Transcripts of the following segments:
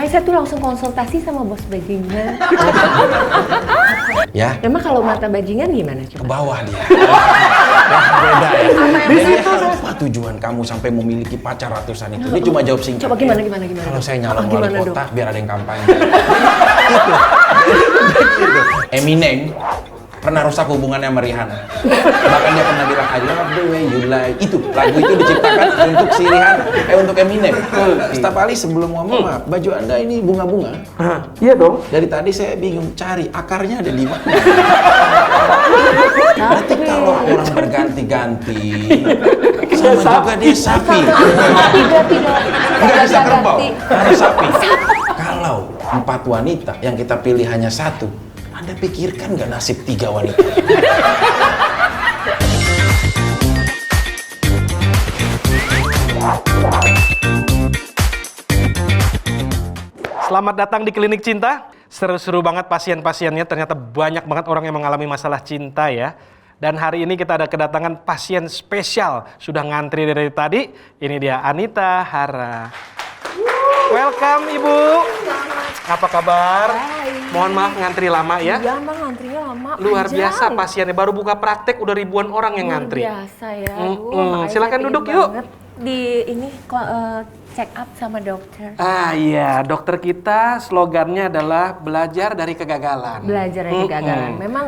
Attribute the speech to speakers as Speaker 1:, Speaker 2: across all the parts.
Speaker 1: saya tuh langsung konsultasi sama bos bajingan.
Speaker 2: Ya.
Speaker 1: Emang kalau mata bajingan gimana
Speaker 2: Ke
Speaker 1: coba?
Speaker 2: bawah dia. Beda ya. Jadi apa tujuan kamu sampai memiliki pacar ratusan itu? Dia cuma jawab singkat.
Speaker 1: Coba gimana?
Speaker 2: Kalau saya nyalon wali
Speaker 1: Gimana,
Speaker 2: kota,
Speaker 1: Dok?
Speaker 2: biar ada yang kampanye. Gitu. Eminem pernah rusak hubungannya sama Rihanna. Bahkan dia pernah bilang, I love the way you lie. Itu, lagu itu diciptakan untuk si Rihanna, untuk Eminem. Setiap kali sebelum ngomong, baju Anda ini bunga-bunga.
Speaker 3: Iya dong.
Speaker 2: Dari tadi saya bingung cari akarnya ada di mana. Berarti kalau orang berganti-ganti, sama juga dia sapi. Enggak bisa kerbau, harus sapi. Kalau 4 wanita yang kita pilih hanya 1, Anda pikirkan nggak nasib 3 wanita?
Speaker 3: Selamat datang di Klinik Cinta. Seru-seru banget pasien-pasiennya. Ternyata banyak banget orang yang mengalami masalah cinta ya. Dan hari ini kita ada kedatangan pasien spesial. Sudah ngantri dari tadi. Ini dia Anita Hara. Welcome Ibu. Apa kabar?
Speaker 1: Baik.
Speaker 3: Mohon maaf ngantri lama ya.
Speaker 1: Iya, Bang, antrinya lama.
Speaker 3: Luar
Speaker 1: panjang.
Speaker 3: biasa pasiennya. Baru buka praktek udah ribuan orang yang ngantri.
Speaker 1: Luar biasa ya. Makanya
Speaker 3: Silakan
Speaker 1: saya
Speaker 3: duduk
Speaker 1: pengen
Speaker 3: yuk.
Speaker 1: banget di ini check up sama dokter.
Speaker 3: Ah iya, dokter kita slogannya adalah belajar dari kegagalan.
Speaker 1: Belajar dari kegagalan. Memang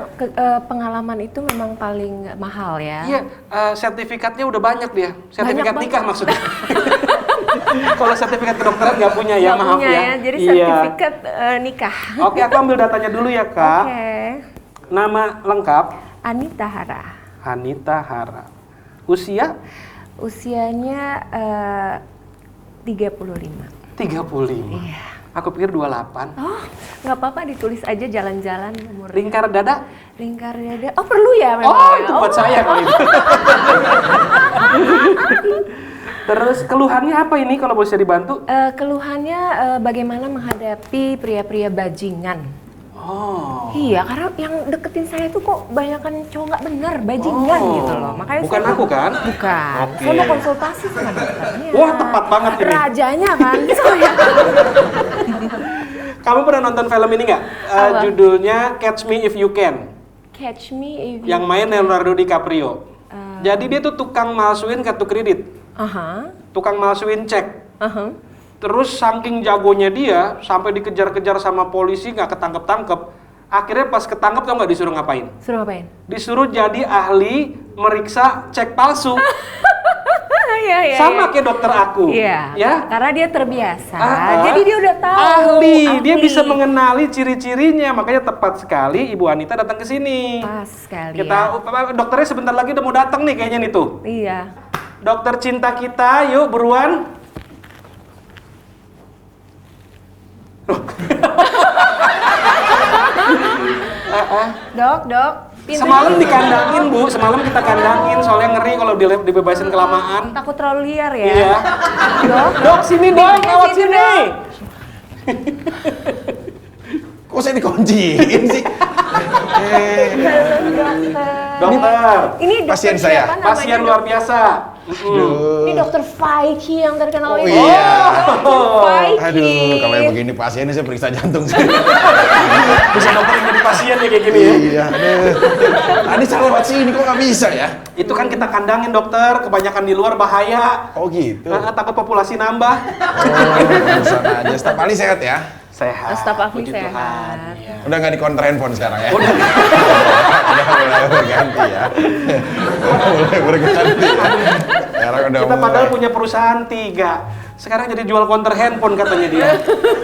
Speaker 1: pengalaman itu memang paling mahal ya.
Speaker 3: Iya, sertifikatnya udah banyak dia. Sertifikat
Speaker 1: Banyak
Speaker 3: nikah
Speaker 1: banget.
Speaker 3: maksudnya. Kalau sertifikat kedokteran nggak punya ya,
Speaker 1: Nggak
Speaker 3: maaf
Speaker 1: punya
Speaker 3: ya.
Speaker 1: Jadi
Speaker 3: Iya.
Speaker 1: sertifikat nikah.
Speaker 3: Oke, aku ambil datanya dulu ya, Kak.
Speaker 1: Oke.
Speaker 3: Nama lengkap
Speaker 1: Anita Hara.
Speaker 3: Anita Hara. Usia
Speaker 1: Usianya 35.
Speaker 3: 35.
Speaker 1: Iya.
Speaker 3: Aku pikir 28.
Speaker 1: Oh, nggak apa-apa ditulis aja jalan-jalan umurnya.
Speaker 3: Lingkar dada?
Speaker 1: Lingkar dada. Oh, perlu ya memang.
Speaker 3: Oh,
Speaker 1: ya?
Speaker 3: itu buat saya kali itu. Terus keluhannya apa ini kalau bisa dibantu?
Speaker 1: Keluhannya bagaimana menghadapi pria-pria bajingan.
Speaker 3: Oh.
Speaker 1: Iya, karena yang deketin saya tuh kok banyakan cowok nggak bener, bajingan gitu loh. Makanya
Speaker 3: Bukan
Speaker 1: saya
Speaker 3: aku kan?
Speaker 1: Bukan.
Speaker 3: Oke.
Speaker 1: Saya mau konsultasi sama dokternya.
Speaker 3: Wah, tepat banget ini.
Speaker 1: Rajanya kan. Soalnya.
Speaker 3: Kamu pernah nonton film ini nggak?
Speaker 1: Apa?
Speaker 3: Judulnya Catch Me If You Can.
Speaker 1: Catch me if you...
Speaker 3: Yang main Leonardo DiCaprio. Jadi dia tuh tukang malsuin kartu kredit.
Speaker 1: Aha.
Speaker 3: Tukang malsuin cek.
Speaker 1: Aha.
Speaker 3: Terus saking jagonya dia, sampai dikejar-kejar sama polisi nggak ketangkep-tangkep. Akhirnya pas ketangkep tau nggak disuruh ngapain?
Speaker 1: Suruh ngapain?
Speaker 3: Disuruh jadi ahli meriksa cek palsu.
Speaker 1: Iya, iya.
Speaker 3: Sama kayak dokter aku.
Speaker 1: Iya.
Speaker 3: Ya?
Speaker 1: Karena dia terbiasa.
Speaker 3: Ah,
Speaker 1: Jadi dia udah tahu.
Speaker 3: Ahli. Dia bisa mengenali ciri-cirinya. Makanya tepat sekali Ibu Anita datang ke sini.
Speaker 1: Pas sekali.
Speaker 3: Kita dokternya sebentar lagi udah mau datang nih kayaknya nih tuh.
Speaker 1: Iya.
Speaker 3: Dokter cinta kita, yuk buruan.
Speaker 1: Dok. pintunya
Speaker 3: Semalam
Speaker 1: di-
Speaker 3: dikandangin Bu, semalam kita kandangin soalnya ngeri kalau dibebasin kelamaan.
Speaker 1: Takut terlalu liar ya.
Speaker 3: Iya.
Speaker 1: Dok.
Speaker 3: Sini dong, lewat
Speaker 1: Sini,
Speaker 3: sini.
Speaker 1: Dok.
Speaker 2: Kok saya dikunciin sih?
Speaker 3: Dokter,
Speaker 1: Ini dokter
Speaker 2: Pasien saya.
Speaker 1: siapa namanya,
Speaker 3: pasien
Speaker 1: Dok?
Speaker 3: luar biasa.
Speaker 1: Ini dokter Faiki yang terkenal
Speaker 2: Oh
Speaker 1: ini.
Speaker 2: iya.
Speaker 1: Dokter Faiki.
Speaker 2: Aduh, kalau yang begini pasiennya saya periksa jantung sih.
Speaker 3: Bisa dokter yang jadi pasien ya kayak gini ya.
Speaker 2: Iya, aduh. Tadi salah lewat sini kok nggak bisa ya?
Speaker 3: Itu kan kita kandangin dokter, kebanyakan di luar bahaya.
Speaker 2: Oh gitu.
Speaker 3: Takut populasi nambah.
Speaker 2: Oh, urusan aja. Setiap kali sehat ya?
Speaker 3: Sehat.
Speaker 1: Staf ahli
Speaker 3: Puji Tuhan.
Speaker 1: sehat.
Speaker 3: Iya.
Speaker 2: Udah nggak di konter handphone sekarang ya?
Speaker 3: Udah.
Speaker 2: Udah mulai berganti ya. Udah mulai berganti ya. Sekarang udah
Speaker 3: Kita padahal
Speaker 2: mulai.
Speaker 3: punya perusahaan 3. Sekarang jadi jual counter handphone katanya dia.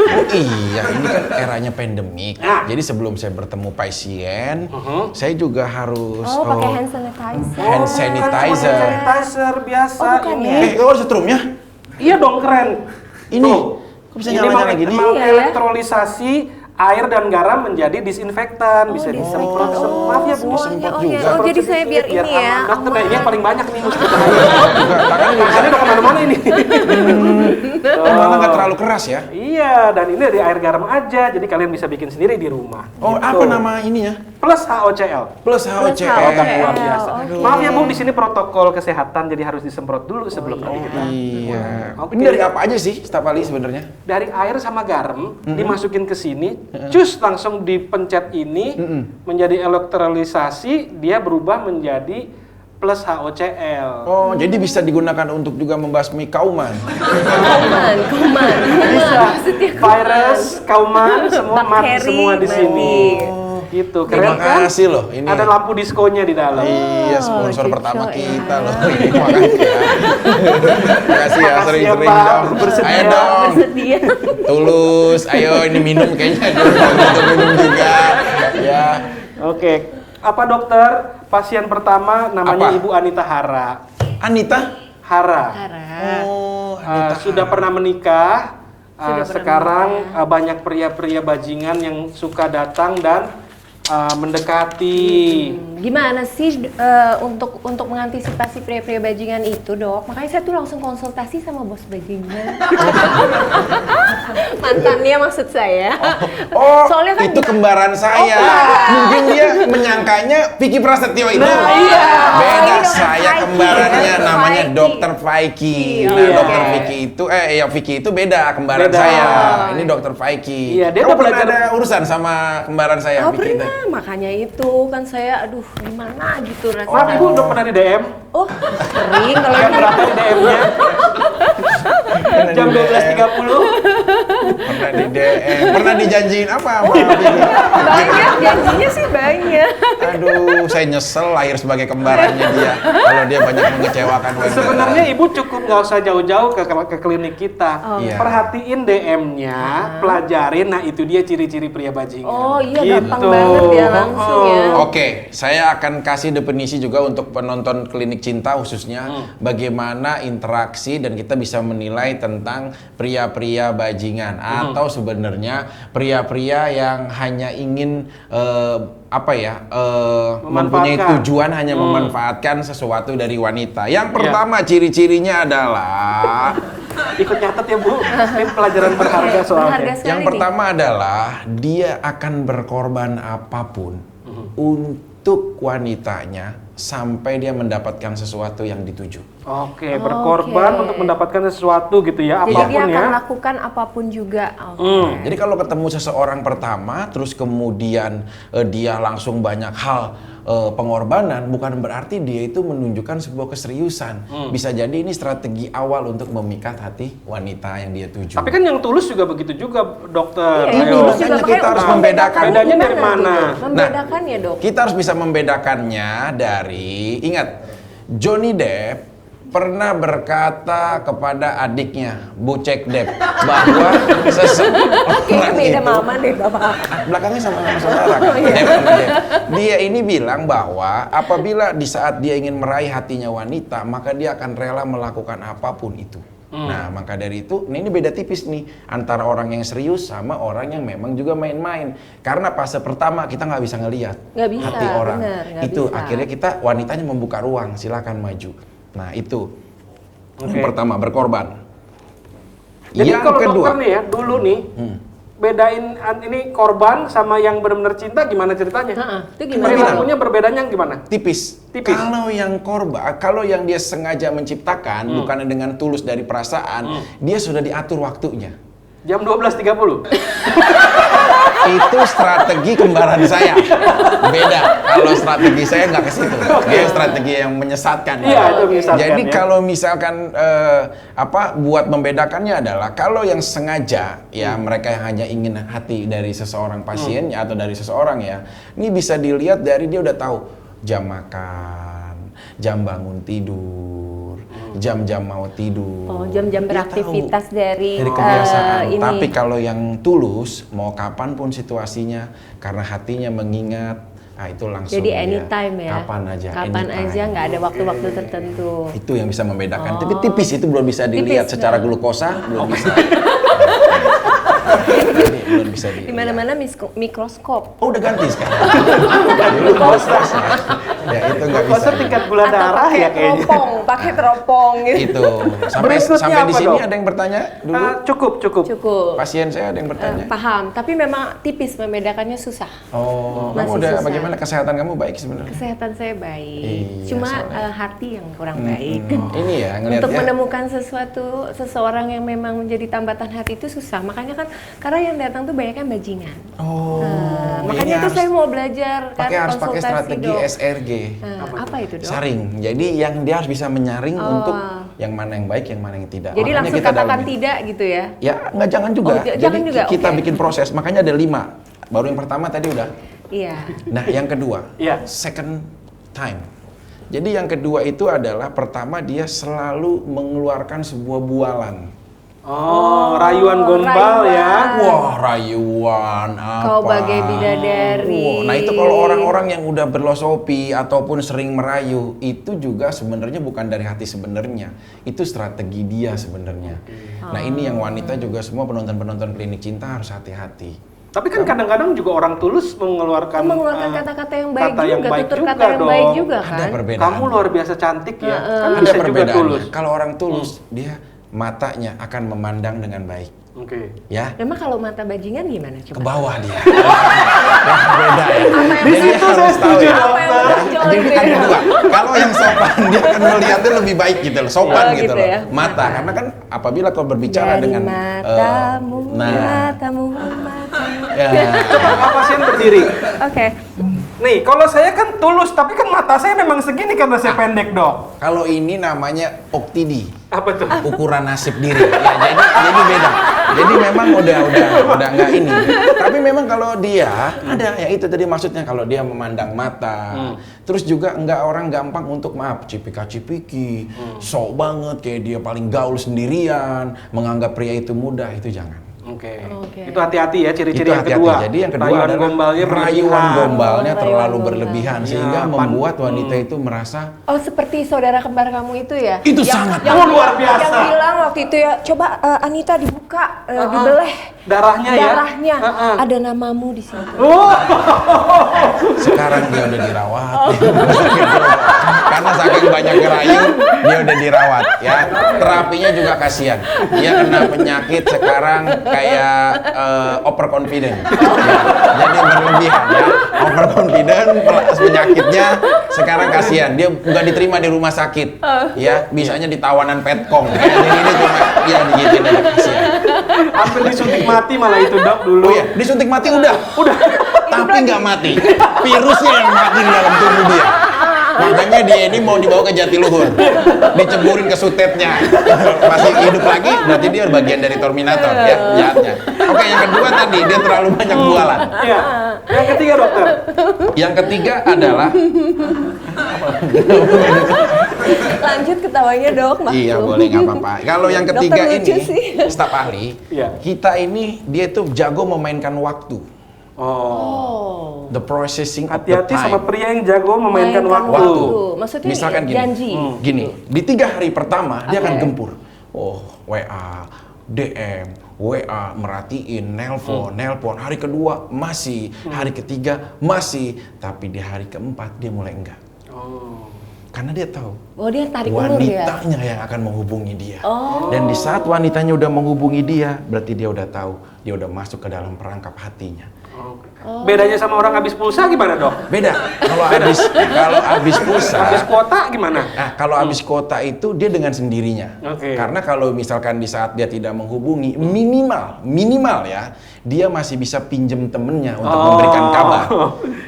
Speaker 2: Oh iya, ini kan eranya pandemik.
Speaker 3: Nah.
Speaker 2: Jadi sebelum saya bertemu pasien, saya juga harus
Speaker 1: Oh, pakai hand sanitizer.
Speaker 2: hand sanitizer.
Speaker 3: Sanitizer biasa
Speaker 1: Oh, bukan
Speaker 3: ini.
Speaker 1: ya?
Speaker 2: Oh, ada setrumnya?
Speaker 3: Iya dong, keren.
Speaker 2: Ini.
Speaker 3: Tuh.
Speaker 2: Kok bisa
Speaker 3: Ini
Speaker 2: nyala-nyala gini?
Speaker 3: mau
Speaker 1: Iya, ya.
Speaker 3: elektrolisasi air dan garam menjadi disinfektan, bisa disemprot. Maaf ya Bu,
Speaker 1: semuanya. Oh,
Speaker 2: juga.
Speaker 1: ya. Oh, jadi saya biar ini ya.
Speaker 3: Dokter, nah, ini yang paling banyak nih mesti
Speaker 2: Tangannya
Speaker 3: Tangannya udah kemana-mana ini.
Speaker 2: malah nggak terlalu keras ya.
Speaker 3: Iya, dan ini dari air garam aja, jadi kalian bisa bikin sendiri di rumah.
Speaker 2: Oh,
Speaker 3: Gitu.
Speaker 2: apa nama ininya?
Speaker 3: Plus HOCl.
Speaker 2: Plus HOCl.
Speaker 3: Luar biasa.
Speaker 1: Oke.
Speaker 3: Maaf ya Bu, di sini protokol kesehatan jadi harus disemprot dulu sebelum nanti kita.
Speaker 2: Iya.
Speaker 3: Oke.
Speaker 2: Ini dari apa aja sih, Staf Ali sebenarnya?
Speaker 3: Dari air sama garam dimasukin ke sini, cus langsung dipencet ini menjadi elektralisasi, dia berubah menjadi plus HOCl.
Speaker 2: Oh, jadi bisa digunakan untuk juga membasmi kauman.
Speaker 1: Kuman.
Speaker 3: Bisa virus, kauman, semua mati
Speaker 1: Bakteri,
Speaker 3: semua di sini. Gitu, keren
Speaker 2: Terima
Speaker 3: kan?
Speaker 2: kasih loh ini.
Speaker 3: Ada lampu diskonya di dalam.
Speaker 2: Iya, sponsor
Speaker 1: Cicco
Speaker 2: pertama
Speaker 1: ya.
Speaker 2: kita loh. Ini makasih ya. Makasih ya,
Speaker 3: Makasih ya,
Speaker 2: sering-sering
Speaker 3: Pak.
Speaker 2: dong.
Speaker 3: Bersedia.
Speaker 2: Ayo dong.
Speaker 1: Bersedia.
Speaker 2: Tulus, ayo ini minum kayaknya untuk minum juga. Ya.
Speaker 3: Oke, apa dokter? Pasien pertama namanya
Speaker 2: Apa?
Speaker 3: Ibu Anita Hara.
Speaker 2: Anita?
Speaker 3: Hara.
Speaker 2: Oh, Anita.
Speaker 3: Sudah pernah menikah.
Speaker 1: Sudah pernah
Speaker 3: Sekarang banyak pria-pria bajingan yang suka datang dan mendekati.
Speaker 1: Gimana sih untuk mengantisipasi pria-pria bajingan itu, Dok? Makanya saya tuh langsung konsultasi sama bos bajingan. Mantannya maksud saya.
Speaker 2: Oh,
Speaker 1: Soalnya kan
Speaker 2: itu kembaran saya. Mungkin dia menyangkanya Vicky Prasetyo itu.
Speaker 3: Nah, iya.
Speaker 2: Beda,
Speaker 1: Dokter
Speaker 2: saya
Speaker 1: Vicky.
Speaker 2: kembarannya
Speaker 1: Dokter
Speaker 2: namanya
Speaker 1: Vicky.
Speaker 2: Dokter Vicky.
Speaker 1: Iya.
Speaker 2: Nah,
Speaker 1: Iya.
Speaker 2: Dokter Vicky itu, ya Vicky itu beda kembaran
Speaker 3: Beda.
Speaker 2: saya. Ini Dokter Vicky.
Speaker 3: Iya, dia
Speaker 2: Kamu
Speaker 3: udah
Speaker 2: pernah
Speaker 3: belajar-
Speaker 2: ada urusan sama kembaran saya,
Speaker 1: Oh
Speaker 2: Vicky?
Speaker 1: pernah, makanya itu kan saya, aduh gimana gitu rasanya.
Speaker 3: Maaf Ibu, udah pernah di DM?
Speaker 1: Oh sering kalau
Speaker 3: Jam
Speaker 1: ini
Speaker 3: berapa di DM-nya? Jam 12.30.
Speaker 2: Pernah di DM, pernah dijanjiin apa sama Vicky?
Speaker 1: banyak janjinya sih banyak.
Speaker 2: Aduh, saya nyesel lahir sebagai kembarannya dia. Kalau dia banyak mengecewakan wanita.
Speaker 3: Sebenarnya Ibu cukup nggak usah jauh-jauh ke klinik kita.
Speaker 1: Oh.
Speaker 2: Iya.
Speaker 3: Perhatiin DM-nya, pelajarin. Nah itu dia ciri-ciri pria bajingan.
Speaker 1: Oh iya gampang banget ya langsung ya.
Speaker 2: Oke, saya akan kasih definisi juga untuk penonton klinik cinta khususnya bagaimana interaksi dan kita bisa menilai tentang pria-pria bajingan atau sebenarnya pria-pria yang hanya ingin mempunyai
Speaker 3: Memanfaatkan.
Speaker 2: tujuan hanya memanfaatkan sesuatu dari wanita. Yang pertama ciri-cirinya adalah
Speaker 3: Ikut nyatet ya Bu, ini pelajaran berharga soalnya.
Speaker 1: Berharga sekali
Speaker 2: yang
Speaker 1: nih.
Speaker 2: pertama adalah dia akan berkorban apapun untuk wanitanya sampai dia mendapatkan sesuatu yang dituju.
Speaker 3: Oke, berkorban untuk mendapatkan sesuatu gitu ya,
Speaker 1: Jadi
Speaker 3: apapun
Speaker 1: dia akan
Speaker 3: ya.
Speaker 1: lakukan apapun juga. Oke.
Speaker 2: Jadi kalau ketemu seseorang pertama, terus kemudian dia langsung banyak hal pengorbanan, bukan berarti dia itu menunjukkan sebuah keseriusan. Bisa jadi ini strategi awal untuk memikat hati wanita yang dia tuju.
Speaker 3: Tapi kan yang tulus juga begitu juga dokter.
Speaker 1: Iya,
Speaker 2: Ayo.
Speaker 1: tulus juga.
Speaker 2: Makanya kita
Speaker 1: Makanya
Speaker 2: harus
Speaker 1: untuk
Speaker 2: membedakan.
Speaker 3: Bedanya
Speaker 1: gimana
Speaker 3: dari mana?
Speaker 1: tuh, Dok? Membedakannya Dok.
Speaker 2: Kita harus bisa membedakannya dari, ingat, Johnny Depp pernah berkata kepada adiknya, Bucek Depp, bahwa seseorang
Speaker 1: Kayaknya beda
Speaker 2: itu,
Speaker 1: mama deh Bapak.
Speaker 2: belakangnya sama saudara kan, Depp sama Depp. Dia ini bilang bahwa apabila di saat dia ingin meraih hatinya wanita, maka dia akan rela melakukan apapun itu. Nah, maka dari itu, ini beda tipis nih antara orang yang serius sama orang yang memang juga main-main. Karena fase pertama kita nggak bisa ngelihat
Speaker 1: Nggak bisa,
Speaker 2: hati orang.
Speaker 1: bener, nggak
Speaker 2: Itu
Speaker 1: bisa.
Speaker 2: akhirnya kita wanitanya membuka ruang, silakan maju. Nah, itu yang
Speaker 3: Oke.
Speaker 2: pertama, berkorban.
Speaker 3: Jadi
Speaker 2: yang
Speaker 3: kalau
Speaker 2: kedua,
Speaker 3: dokter nih ya, dulu nih, bedain ini korban sama yang benar-benar cinta gimana ceritanya?
Speaker 1: Heeh, itu gimana?
Speaker 3: Perilakunya berbedanya gimana?
Speaker 2: tipis.
Speaker 3: Tipis.
Speaker 2: Kalau yang korban, kalau yang dia sengaja menciptakan, bukan dengan tulus dari perasaan, dia sudah diatur waktunya.
Speaker 3: Jam 12.30.
Speaker 2: Itu strategi kembaran saya. Beda. Kalau strategi saya nggak ke situ. Dia strategi yang menyesatkan.
Speaker 3: Iya, itu menyesatkan,
Speaker 2: Jadi
Speaker 3: ya.
Speaker 2: kalau misalkan buat membedakannya adalah kalau yang sengaja ya mereka yang hanya ingin hati dari seseorang pasiennya atau dari seseorang ya, ini bisa dilihat dari dia udah tahu jam makan, jam bangun tidur, jam-jam mau tidur.
Speaker 1: Oh, jam-jam
Speaker 2: Dia
Speaker 1: beraktivitas
Speaker 2: tahu.
Speaker 1: dari
Speaker 2: Kebiasaan.
Speaker 1: ini.
Speaker 2: Tapi kalau yang tulus, mau kapanpun situasinya, karena hatinya mengingat, itu langsung.
Speaker 1: Jadi
Speaker 2: dia,
Speaker 1: anytime ya.
Speaker 2: Kapan aja.
Speaker 1: Kapan
Speaker 2: anytime.
Speaker 1: aja nggak ada waktu-waktu tertentu.
Speaker 2: Itu yang bisa membedakan. Tapi tipis itu belum bisa dilihat
Speaker 1: Tipis,
Speaker 2: secara
Speaker 1: nggak?
Speaker 2: glukosa, belum bisa. Jadi belum bisa
Speaker 1: Di mana-mana mikroskop.
Speaker 2: Oh, udah ganti sekarang. Dulu poster. Ya itu nggak bisa.
Speaker 3: Poster tingkat gula
Speaker 1: Atau
Speaker 3: darah
Speaker 1: pakai
Speaker 3: ya kayaknya.
Speaker 1: pakai teropong gitu.
Speaker 2: Itu. Sampai
Speaker 3: Berikutnya
Speaker 2: di
Speaker 3: apa,
Speaker 2: sini
Speaker 3: Dok?
Speaker 2: ada yang bertanya dulu.
Speaker 3: Cukup.
Speaker 1: Cukup.
Speaker 2: Pasien saya ada yang bertanya.
Speaker 1: Paham, tapi memang tipis membedakannya susah.
Speaker 2: Oh, kamu
Speaker 1: Masih
Speaker 2: udah
Speaker 1: susah.
Speaker 2: bagaimana kesehatan kamu baik sebenarnya?
Speaker 1: Kesehatan saya baik,
Speaker 2: Iya,
Speaker 1: cuma
Speaker 2: soalnya.
Speaker 1: hati yang kurang baik.
Speaker 2: Ini ya
Speaker 1: Untuk
Speaker 2: ngelihatnya.
Speaker 1: menemukan seseorang yang memang menjadi tambatan hati itu susah. Makanya kan karena yang datang tuh banyak kan bajingan.
Speaker 2: Oh,
Speaker 1: Makanya
Speaker 2: ini
Speaker 1: itu saya mau belajar kan
Speaker 2: harus pakai
Speaker 1: konsultasi,
Speaker 2: strategi
Speaker 1: Dok.
Speaker 2: SRG.
Speaker 1: Apa itu, Dok?
Speaker 2: Saring. Jadi yang dia harus bisa menyaring untuk yang mana yang baik, yang mana yang tidak.
Speaker 1: Jadi
Speaker 2: Makanya
Speaker 1: langsung
Speaker 2: kita
Speaker 1: katakan
Speaker 2: dalamin.
Speaker 1: tidak gitu ya.
Speaker 2: Ya, nggak jangan juga.
Speaker 1: Oh, jangan
Speaker 2: Jadi
Speaker 1: juga,
Speaker 2: kita
Speaker 1: oke.
Speaker 2: bikin proses. Makanya ada 5. Baru yang pertama tadi udah.
Speaker 1: Iya.
Speaker 2: Nah, yang kedua,
Speaker 3: Iya.
Speaker 2: second time. Jadi yang kedua itu adalah pertama dia selalu mengeluarkan sebuah bualan.
Speaker 3: Oh, rayuan gombal
Speaker 1: rayuan.
Speaker 3: ya.
Speaker 2: Wah, rayuan apa?
Speaker 1: Kau bagai bidadari.
Speaker 2: Wah, nah itu kalau orang-orang yang udah berfilosofi ataupun sering merayu, itu juga sebenarnya bukan dari hati sebenarnya. Itu strategi dia sebenarnya. Nah, ini yang wanita juga semua penonton-penonton klinik cinta harus hati-hati.
Speaker 3: Tapi kan kadang-kadang juga orang tulus mengeluarkan
Speaker 1: Kata-kata yang baik
Speaker 3: kata yang
Speaker 1: juga,
Speaker 3: baik
Speaker 1: tutur
Speaker 3: juga
Speaker 1: kata yang
Speaker 3: dong.
Speaker 1: baik juga kan.
Speaker 2: Ada perbedaan.
Speaker 3: Kamu luar biasa cantik ya. Kan
Speaker 2: Ada
Speaker 3: bisa juga
Speaker 2: perbedaannya.
Speaker 3: tulus.
Speaker 2: Kalau orang tulus, dia matanya akan memandang dengan baik.
Speaker 3: Oke.
Speaker 2: Ya,
Speaker 1: Memang kalau mata bajingan gimana coba?
Speaker 2: ke bawah dia. Yang beda ya.
Speaker 3: Di
Speaker 2: Jadi
Speaker 3: situ
Speaker 2: harus
Speaker 3: saya
Speaker 2: tahu
Speaker 3: setuju,
Speaker 2: ya.
Speaker 1: Apa yang
Speaker 3: dokter.
Speaker 1: harus
Speaker 2: Jadi
Speaker 1: join
Speaker 2: yang
Speaker 1: deh?
Speaker 2: kedua, kalau yang sopan dia akan melihatnya lebih baik gitu loh, sopan
Speaker 1: Oh,
Speaker 2: gitu
Speaker 1: gitu
Speaker 2: loh.
Speaker 1: ya.
Speaker 2: Mata, karena kan apabila kau berbicara
Speaker 1: Dari
Speaker 2: dengan
Speaker 1: matamu,
Speaker 2: nah,
Speaker 1: matamu.
Speaker 2: ya,
Speaker 3: Coba Pak pasien berdiri.
Speaker 1: Oke.
Speaker 3: Nih, kalau saya kan tulus, tapi kan mata saya memang segini karena saya pendek, Dok.
Speaker 2: kalau ini namanya oktidi,
Speaker 3: Apa tuh?
Speaker 2: ukuran nasib diri. Ya, jadi beda. Jadi memang udah nggak ini. Tapi memang kalau dia ada ya itu tadi maksudnya kalau dia memandang mata. Terus juga nggak orang gampang untuk maaf cipika-cipiki, sok banget kayak dia paling gaul sendirian, menganggap pria itu mudah, itu jangan.
Speaker 3: Oke.
Speaker 1: Oke.
Speaker 3: Itu hati-hati ya ciri-ciri
Speaker 2: Itu
Speaker 3: yang
Speaker 2: hati-hati.
Speaker 3: kedua.
Speaker 2: Jadi yang kedua
Speaker 3: Rayuan
Speaker 2: adalah
Speaker 3: gombalnya
Speaker 2: rayuan
Speaker 3: berlebihan.
Speaker 2: gombalnya
Speaker 1: Oh,
Speaker 2: terlalu
Speaker 1: rayuan gombal.
Speaker 2: berlebihan sehingga
Speaker 3: Ya,
Speaker 2: membuat wanita itu merasa
Speaker 1: Oh, seperti saudara kembar kamu itu ya?
Speaker 2: Itu sangat.
Speaker 1: Yang,
Speaker 3: Oh, luar biasa.
Speaker 1: Yang bilang waktu itu ya, coba Anita dibuka, dibeleh.
Speaker 3: Darahnya ya?
Speaker 1: Darahnya. Ada namamu di situ.
Speaker 3: Oh,
Speaker 2: sekarang dia udah dirawat. Karena saking banyak ngerayu, dia udah dirawat ya. Terapinya juga kasihan. Dia kena penyakit sekarang kayak overconfident. Ya, jadi berlebihan ya. Overconfident plus penyakitnya sekarang kasihan. Dia nggak diterima di rumah sakit. Ya, bisanya di tawanan petkom. Ya, jadi ini cuma ya digituin aja kasihan.
Speaker 3: hampir disuntik mati malah itu, Dok, dulu.
Speaker 2: Oh iya, disuntik mati udah. Tapi nggak mati. Virusnya yang mati di dalam tubuh dia. Makanya dia ini mau dibawa ke Jatiluhur, diceburin ke sutetnya. Masih hidup lagi, berarti dia bagian dari Terminator ya, jahatnya. Oke, yang kedua tadi dia terlalu banyak bualan.
Speaker 3: Iya. Yang ketiga, dokter.
Speaker 2: Yang ketiga adalah
Speaker 1: Lanjut ketawanya dok, maklum.
Speaker 2: iya boleh nggak apa-apa. Kalau yang ketiga
Speaker 1: Dokter lucu
Speaker 2: ini,
Speaker 1: sih.
Speaker 2: staf ahli,
Speaker 3: Iya.
Speaker 2: kita ini dia tuh jago memainkan waktu.
Speaker 3: Oh.
Speaker 1: Oh.
Speaker 2: The processing of the
Speaker 3: Hati-hati sama
Speaker 2: time.
Speaker 3: pria yang jago memainkan
Speaker 1: Mainkan
Speaker 3: waktu.
Speaker 1: Maksudnya
Speaker 2: Misalkan gini,
Speaker 1: janji.
Speaker 2: gini, di 3 hari pertama dia akan
Speaker 1: Oke.
Speaker 2: gempur. Oh, WA, DM, WA, merhatiin, nelpon. Hari kedua masih, hari ketiga masih, tapi di hari keempat dia mulai enggak.
Speaker 3: Oh.
Speaker 2: Karena dia tahu
Speaker 1: Oh, dia tarik ulur ya?
Speaker 2: wanitanya yang akan menghubungi dia.
Speaker 1: Oh.
Speaker 2: Dan di saat wanitanya udah menghubungi dia, berarti dia udah tahu, dia udah masuk ke dalam perangkap hatinya.
Speaker 3: Bedanya sama orang habis pulsa gimana, Dok?
Speaker 2: Beda. Kalau habis pulsa,
Speaker 3: Habis kuota gimana?
Speaker 2: nah, kalau habis kuota itu dia dengan sendirinya.
Speaker 3: Oke.
Speaker 2: Karena kalau misalkan di saat dia tidak menghubungi, minimal ya, dia masih bisa pinjem temennya untuk memberikan kabar.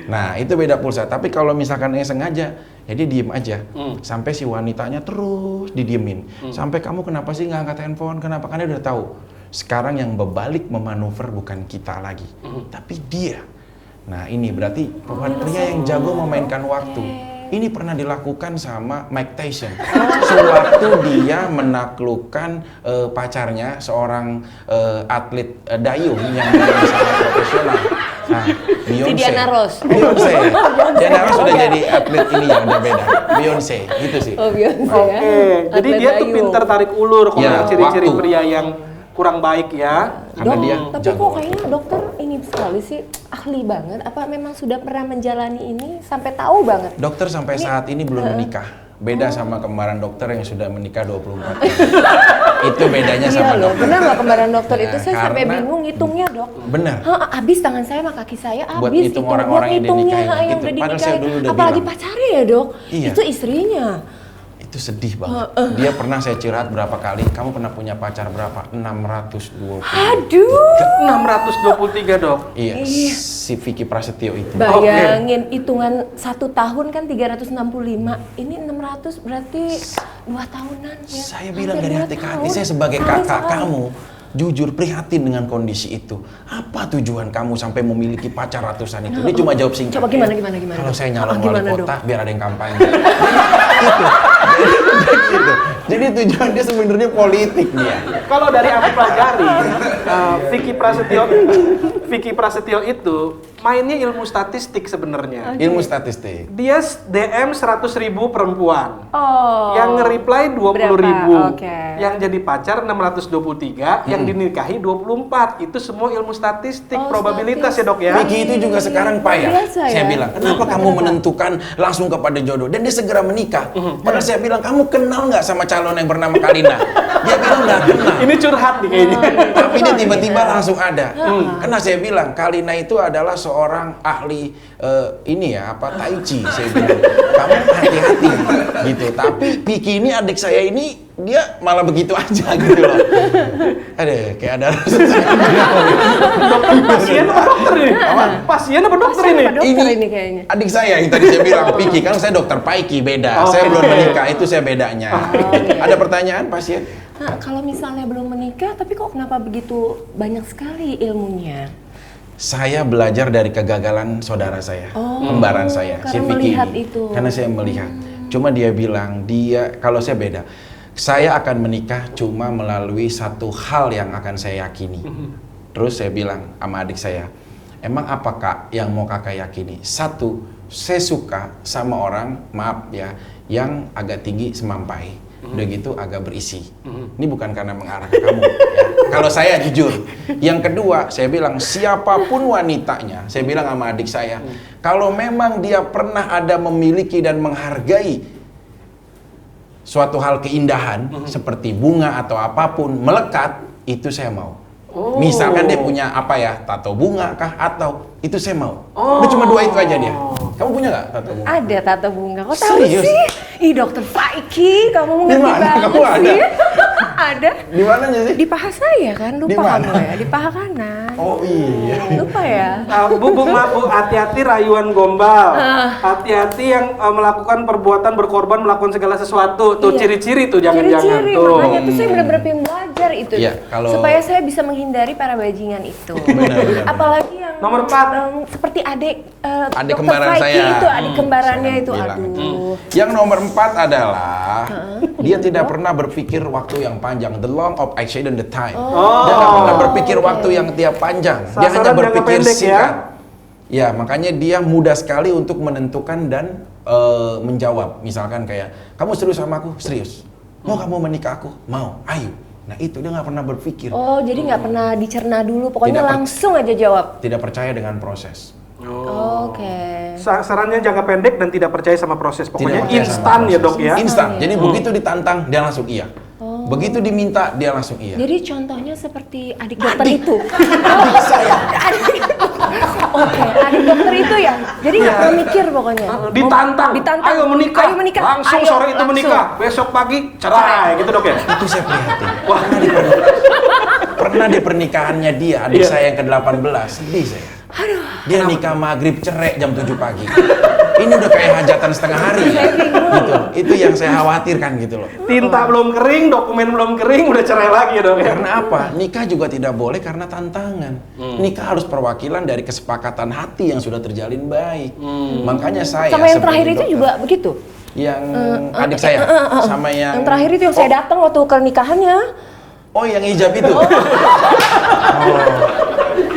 Speaker 2: Nah, itu beda pulsa. Tapi kalau misalkan yang sengaja, ya dia diem aja. Sampai si wanitanya terus didiemin. Sampai kamu kenapa sih nggak angkat handphone? Kenapa? Karena dia udah tahu. Sekarang yang berbalik memanuver bukan kita lagi, tapi dia. Nah, ini berarti pria yang jago memainkan waktu. Ini pernah dilakukan sama Mike Tyson. Sewaktu dia menaklukkan pacarnya, seorang atlet dayung yang sangat profesional. Nah, Beyonce.
Speaker 1: Si Diana Ross.
Speaker 2: Beyonce. Diana Ross sudah jadi atlet ini yang udah beda. Beyonce, gitu sih.
Speaker 1: Oh, Beyonce
Speaker 3: Oke,
Speaker 1: ya.
Speaker 3: jadi
Speaker 1: Atlet
Speaker 3: dia tuh
Speaker 1: dayung.
Speaker 3: pinter tarik ulur kalau
Speaker 2: Ya,
Speaker 3: ciri-ciri
Speaker 2: waktu.
Speaker 3: pria yang kurang baik ya.
Speaker 2: Karena
Speaker 1: Dok,
Speaker 2: dia
Speaker 1: tapi
Speaker 2: jago.
Speaker 1: kok kayaknya dokter deep sekali sih, ahli banget. Apa memang sudah pernah menjalani ini sampai tahu banget?
Speaker 2: Dokter sampai saat ini belum menikah. Beda sama kembaran dokter yang sudah menikah 24 tahun. Itu bedanya sama
Speaker 1: Iya loh,
Speaker 2: dokter.
Speaker 1: benar nggak kembaran dokter
Speaker 2: Nah,
Speaker 1: itu saya sampai
Speaker 2: karena-
Speaker 1: bingung ngitungnya dok.
Speaker 2: Benar.
Speaker 1: Habis tangan saya sama kaki saya
Speaker 2: Buat
Speaker 1: habis
Speaker 2: hitung
Speaker 1: itu
Speaker 2: orang-orang yang
Speaker 1: ngitungnya
Speaker 2: dinikahin,
Speaker 1: yang
Speaker 2: gitu.
Speaker 1: udah
Speaker 2: Padahal saya
Speaker 1: dinikahin.
Speaker 2: dulu udah
Speaker 1: Apalagi
Speaker 2: bilang.
Speaker 1: pacarnya ya dok,
Speaker 2: Iya.
Speaker 1: itu istrinya.
Speaker 2: Itu sedih banget. Dia pernah saya curhat berapa kali, kamu pernah punya pacar berapa? 620.
Speaker 1: Aduh,
Speaker 3: 623 dok.
Speaker 2: Iya,
Speaker 1: Iya.
Speaker 2: si Vicky Prasetyo itu.
Speaker 1: bayangin hitungan 1 tahun kan 365, ini 600 berarti 2 tahunan ya.
Speaker 2: Saya bilang
Speaker 1: Hampir
Speaker 2: dari
Speaker 1: 2
Speaker 2: hati ke
Speaker 1: tahun.
Speaker 2: hati, saya sebagai
Speaker 1: Sekali
Speaker 2: kakak
Speaker 1: sekali.
Speaker 2: kamu, jujur prihatin dengan kondisi itu. Apa tujuan kamu sampai memiliki pacar ratusan itu? Dia cuma jawab singkat.
Speaker 1: Coba gimana?
Speaker 2: Kalau saya nyalon wali
Speaker 1: Gimana,
Speaker 2: kota,
Speaker 1: Dok?
Speaker 2: biar ada yang kampanye. Gitu. Jadi tujuan dia sebenarnya politik dia.
Speaker 3: Kalau dari aku pelajari, Vicky Prasetyo itu mainnya ilmu statistik sebenarnya.
Speaker 2: Ilmu statistik.
Speaker 3: Dia DM 100.000 perempuan.
Speaker 1: Oh.
Speaker 3: Yang nge-reply 20.000.
Speaker 1: Berapa? Oke.
Speaker 3: Yang jadi pacar 623, yang dinikahi 24. Itu semua ilmu statistik,
Speaker 1: Oh,
Speaker 3: probabilitas ya, Dok ya.
Speaker 2: Vicky itu juga sekarang payah.
Speaker 1: Biasa ya?
Speaker 2: Saya bilang, kenapa kamu menentukan langsung kepada jodoh? Dan dia segera menikah. Padahal saya bilang, kamu kenal nggak sama calon yang bernama Kalina? Dia bilang nggak kenal.
Speaker 3: Ini curhat nih kayaknya.
Speaker 2: Tapi dia tiba-tiba langsung ada. Karena saya bilang, Kalina itu adalah seorang ahli Tai Chi. Saya bilang, kamu hati-hati gitu. Tapi Vicky ini adik saya ini, dia malah begitu aja gitu loh. Aduh, kayak ada
Speaker 3: Dokter pasien apa dokter ini? Pasien apa dokter
Speaker 1: Pasien
Speaker 3: ini?
Speaker 1: apa dokter ini kayaknya?
Speaker 2: Adik saya yang tadi saya bilang, Vicky, kan saya dokter Paiki, beda.
Speaker 3: Oke.
Speaker 2: Saya belum menikah, itu saya bedanya. Ada pertanyaan pasien?
Speaker 1: Nah, kalau misalnya belum menikah, tapi kok kenapa begitu banyak sekali ilmunya?
Speaker 2: Saya belajar dari kegagalan saudara saya, kembaran saya, si
Speaker 1: karena
Speaker 2: Vicky
Speaker 1: melihat
Speaker 2: ini.
Speaker 1: itu.
Speaker 2: Karena saya melihat. Cuma dia bilang, kalau saya beda. Saya akan menikah cuma melalui satu hal yang akan saya yakini. Terus saya bilang sama adik saya, emang apa kak yang mau kakak yakini? Satu, saya suka sama orang, maaf ya, yang agak tinggi semampai. Udah gitu agak berisi. Ini bukan karena mengarah ke kamu. Ya. Kalau saya jujur. Yang kedua, saya bilang siapapun wanitanya, saya bilang sama adik saya, kalau memang dia pernah ada memiliki dan menghargai suatu hal keindahan seperti bunga atau apapun melekat, itu saya mau. Misalkan dia punya apa ya, tato bunga kah atau itu saya mau. Udah cuma 2 itu aja dia. Kamu punya nggak tato bunga?
Speaker 1: Ada tato bunga, kok tahu
Speaker 2: Serius?
Speaker 1: sih? Ih dokter Faiki, kamu mengerti
Speaker 2: Di mana
Speaker 1: banget
Speaker 2: kamu ada?
Speaker 1: sih. Ada.
Speaker 2: Di mananya sih?
Speaker 1: Di paha saya kan,
Speaker 2: Di
Speaker 1: lupa
Speaker 2: mana?
Speaker 1: kamu ya, di paha kanan.
Speaker 2: Oh iya.
Speaker 1: Lupa ya?
Speaker 3: Bu, hati-hati rayuan gombal. Hati-hati yang melakukan perbuatan berkorban, melakukan segala sesuatu. Tuh
Speaker 1: Iya.
Speaker 3: ciri-ciri tuh jangan-jangan
Speaker 1: Ciri-ciri,
Speaker 3: tuh.
Speaker 1: makanya tuh saya benar-benar pengen belajar itu.
Speaker 2: Iya, kalau-
Speaker 1: supaya saya bisa menghindari para bajingan itu.
Speaker 2: Benar.
Speaker 1: Apalagi yang
Speaker 3: Nomor 4.
Speaker 1: seperti adik
Speaker 2: Adik
Speaker 1: Dr.
Speaker 2: kembaran
Speaker 1: Faiki
Speaker 2: saya.
Speaker 1: itu, adik kembarannya
Speaker 2: Saya
Speaker 1: itu.
Speaker 2: bilang.
Speaker 1: Aduh.
Speaker 2: Yang nomor 4 adalah dia tidak pernah berpikir waktu yang panjang, the long of action and the time. Dia nggak pernah berpikir waktu yang tiap panjang. Dia
Speaker 3: Sasaran
Speaker 2: hanya
Speaker 3: jangka
Speaker 2: berpikir
Speaker 3: pendek ya.
Speaker 2: singkat. Ya, makanya dia mudah sekali untuk menentukan dan menjawab. Misalkan kayak, kamu serius sama aku? Serius. Mau kamu menikah aku? Mau. Ayo. Nah itu dia nggak pernah berpikir.
Speaker 1: Oh, jadi nggak pernah dicerna dulu, pokoknya
Speaker 2: Tidak per-
Speaker 1: langsung aja jawab.
Speaker 2: Tidak percaya dengan proses.
Speaker 1: Oke.
Speaker 3: Sarannya jangka pendek dan tidak percaya sama proses. Pokoknya
Speaker 2: Tidak percaya sama
Speaker 3: instan ya
Speaker 2: proses.
Speaker 3: dok ya.
Speaker 2: Instan. Jadi begitu ditantang dia langsung iya. Begitu diminta dia langsung iya.
Speaker 1: Jadi contohnya seperti adik dokter itu. Oh,
Speaker 2: saya.
Speaker 1: Oke, adik dokter itu ya. Jadi nggak pernah mikir pokoknya.
Speaker 3: Ditantang.
Speaker 1: Ditantang.
Speaker 3: Ayo menikah.
Speaker 1: Ayo menikah.
Speaker 3: Langsung
Speaker 1: Ayo,
Speaker 3: sore itu
Speaker 1: langsung.
Speaker 3: menikah. Besok pagi cerai gitu dok ya.
Speaker 2: Itu saya prihatin.
Speaker 3: Wah.
Speaker 2: Pernah di pernikahannya dia, adik
Speaker 3: Iya.
Speaker 2: saya yang ke-18, sedih saya. Dia nikah maghrib cerai jam 7 pagi. Ini udah kayak hajatan setengah hari. Gitu. Itu yang saya khawatirkan gitu loh.
Speaker 3: Tinta belum kering, dokumen belum kering, udah cerai lagi ya dok ya.
Speaker 2: Karena apa? Nikah juga tidak boleh karena tantangan. Nikah harus perwakilan dari kesepakatan hati yang sudah terjalin baik. Makanya saya
Speaker 1: Sama yang
Speaker 2: sebagai
Speaker 1: terakhir itu
Speaker 2: dokter,
Speaker 1: juga begitu.
Speaker 2: yang adik saya sama yang
Speaker 1: terakhir itu yang saya datang waktu ke nikahannya.
Speaker 2: Oh, yang hijab itu. Oh.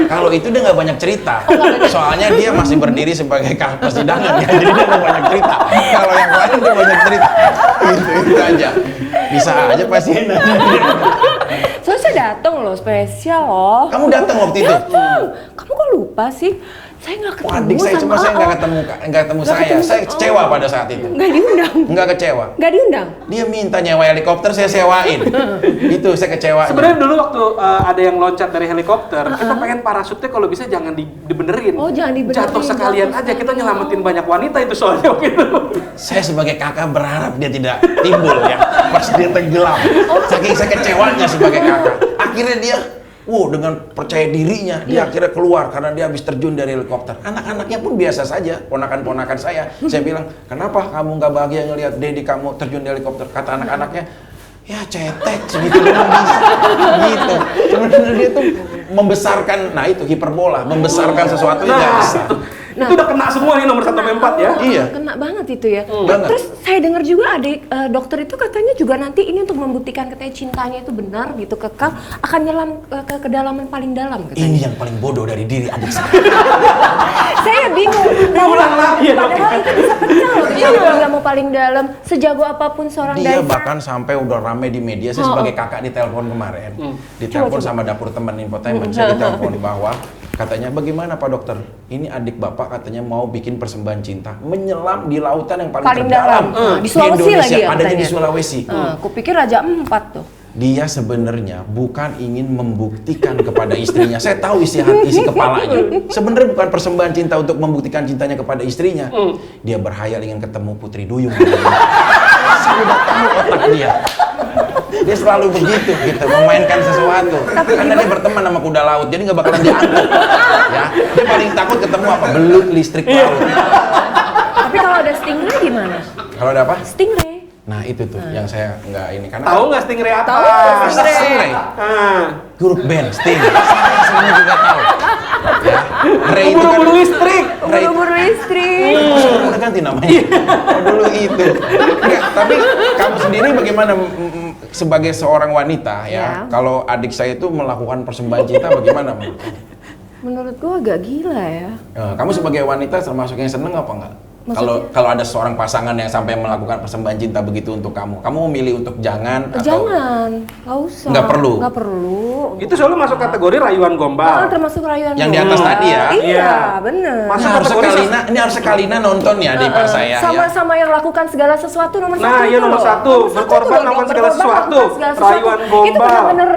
Speaker 2: Kalau itu dia nggak banyak cerita. Soalnya dia masih berdiri sebagai kah persidangan ya. Jadi dia nggak banyak cerita. Kalau yang lain dia banyak cerita. Itu aja. Bisa aja pasien.
Speaker 1: Soalnya saya saya datang loh, spesial loh.
Speaker 2: Kamu datang waktu itu?
Speaker 1: Datang. Kamu kok lupa sih? Saya nggak ketemu
Speaker 2: Adik saya cuma saya nggak ketemu saya. Saya kecewa pada saat itu.
Speaker 1: Nggak diundang.
Speaker 2: Nggak kecewa.
Speaker 1: Nggak diundang.
Speaker 2: Dia minta nyewa helikopter, saya sewain. Itu saya kecewa.
Speaker 3: Sebenarnya dulu waktu ada yang loncat dari helikopter, kita pengen parasutnya kalau bisa jangan dibenerin.
Speaker 1: Oh, jangan dibenerin.
Speaker 3: Jatuh sekalian
Speaker 1: Jatuh
Speaker 3: aja, kita
Speaker 1: sekalian.
Speaker 3: nyelamatin banyak wanita itu soalnya gitu.
Speaker 2: Saya sebagai kakak berharap dia tidak timbul ya pas dia tenggelam. Saking saya kecewanya sebagai kakak. Akhirnya dia, dengan percaya dirinya dia akhirnya keluar karena dia habis terjun dari helikopter. Anak-anaknya pun biasa saja, ponakan-ponakan saya. Saya bilang, kenapa kamu nggak bahagia ngelihat Dedi kamu terjun dari helikopter? Kata anak-anaknya, ya cetek segitu doang bisa. Gitu. Sebenarnya dia tuh membesarkan, nah itu hiperbola, membesarkan sesuatu yang nggak bisa.
Speaker 3: Itu udah kena semua nih nomor 1 sampai 4 ya.
Speaker 2: Iya.
Speaker 1: Kena banget itu ya.
Speaker 2: Banget.
Speaker 1: Terus saya dengar juga adik dokter itu katanya juga nanti ini untuk membuktikan katanya cintanya itu benar gitu kekal akan nyelam ke kedalaman paling dalam katanya.
Speaker 2: Ini yang paling bodoh dari diri adik saya.
Speaker 1: Saya bingung.
Speaker 3: Ulang lagi ya, Dok.
Speaker 1: Padahal itu bisa pecah loh. Kalau nggak mau paling dalam, sejago apapun seorang
Speaker 2: Dia
Speaker 1: diver.
Speaker 2: bahkan sampai udah rame di media. Saya sebagai kakak ditelepon kemarin, ditelepon sama dapur teman infotainment. Saya ditelepon bahwa katanya bagaimana Pak Dokter? Ini adik bapak katanya mau bikin persembahan cinta, menyelam di lautan yang paling terdalam
Speaker 1: Di Sulawesi
Speaker 2: Indonesia.
Speaker 1: lagi ya
Speaker 2: Adanya di
Speaker 1: katanya.
Speaker 2: Sulawesi.
Speaker 1: Kupikir Raja 4 tuh.
Speaker 2: Dia sebenarnya bukan ingin membuktikan kepada istrinya. Saya tahu isi kepalanya. Sebenarnya bukan persembahan cinta untuk membuktikan cintanya kepada istrinya. Dia berhayal ingin ketemu Putri Duyung. Saya udah tahu otak dia. Dia selalu begitu gitu, memainkan sesuatu. Karena dia berteman sama kuda laut, jadi nggak bakalan diangkut. Ya, dia paling takut ketemu apa? Belut listrik laut.
Speaker 1: Tapi kalau ada stingray gimana?
Speaker 2: Kalau ada apa?
Speaker 1: Stingray.
Speaker 2: Nah itu tuh yang saya nggak ini karena
Speaker 3: Tahu nggak Stingray apa?
Speaker 1: Tahu nggak Stingray?
Speaker 2: Stingray.
Speaker 3: Ah,
Speaker 2: Grup band Sting. Saya semua juga tahu. Ya, Ray itu kan
Speaker 3: buru-buru listrik.
Speaker 2: Ray.
Speaker 1: Buru-buru listrik.
Speaker 2: Sekarang udah ganti namanya. Oh, dulu itu. Enggak, tapi kamu sendiri bagaimana sebagai seorang wanita ya?
Speaker 1: Ya.
Speaker 2: Kalau adik saya itu melakukan persembahan cinta bagaimana?
Speaker 1: Menurut gua agak gila ya.
Speaker 2: Kamu sebagai wanita termasuk yang seneng apa enggak?
Speaker 1: Maksudnya?
Speaker 2: Kalau ada seorang pasangan yang sampai melakukan persembahan cinta begitu untuk kamu memilih untuk jangan atau
Speaker 1: Jangan, nggak usah.
Speaker 2: Nggak perlu?
Speaker 1: Nggak perlu.
Speaker 3: Itu selalu masuk kategori rayuan gombal.
Speaker 1: Termasuk rayuan
Speaker 2: yang di atas
Speaker 1: gombal.
Speaker 2: tadi ya?
Speaker 1: Iya,
Speaker 3: Iya.
Speaker 1: bener.
Speaker 2: Ini
Speaker 3: Masuk
Speaker 2: harus
Speaker 3: kategori
Speaker 2: sekalina, ini harus sekalina nonton ya di pas saya ya.
Speaker 1: Sama-sama yang lakukan segala sesuatu nomor
Speaker 3: Nah,
Speaker 1: satu
Speaker 3: iya,
Speaker 1: itu
Speaker 3: nomor
Speaker 1: loh.
Speaker 3: satu.
Speaker 1: Nomor
Speaker 3: Berkorban
Speaker 1: itu loh,
Speaker 3: melakukan segala
Speaker 1: berkorban
Speaker 3: sesuatu.
Speaker 1: melakukan segala sesuatu.
Speaker 3: Rayuan
Speaker 1: Itu
Speaker 3: gombal.
Speaker 1: bener-bener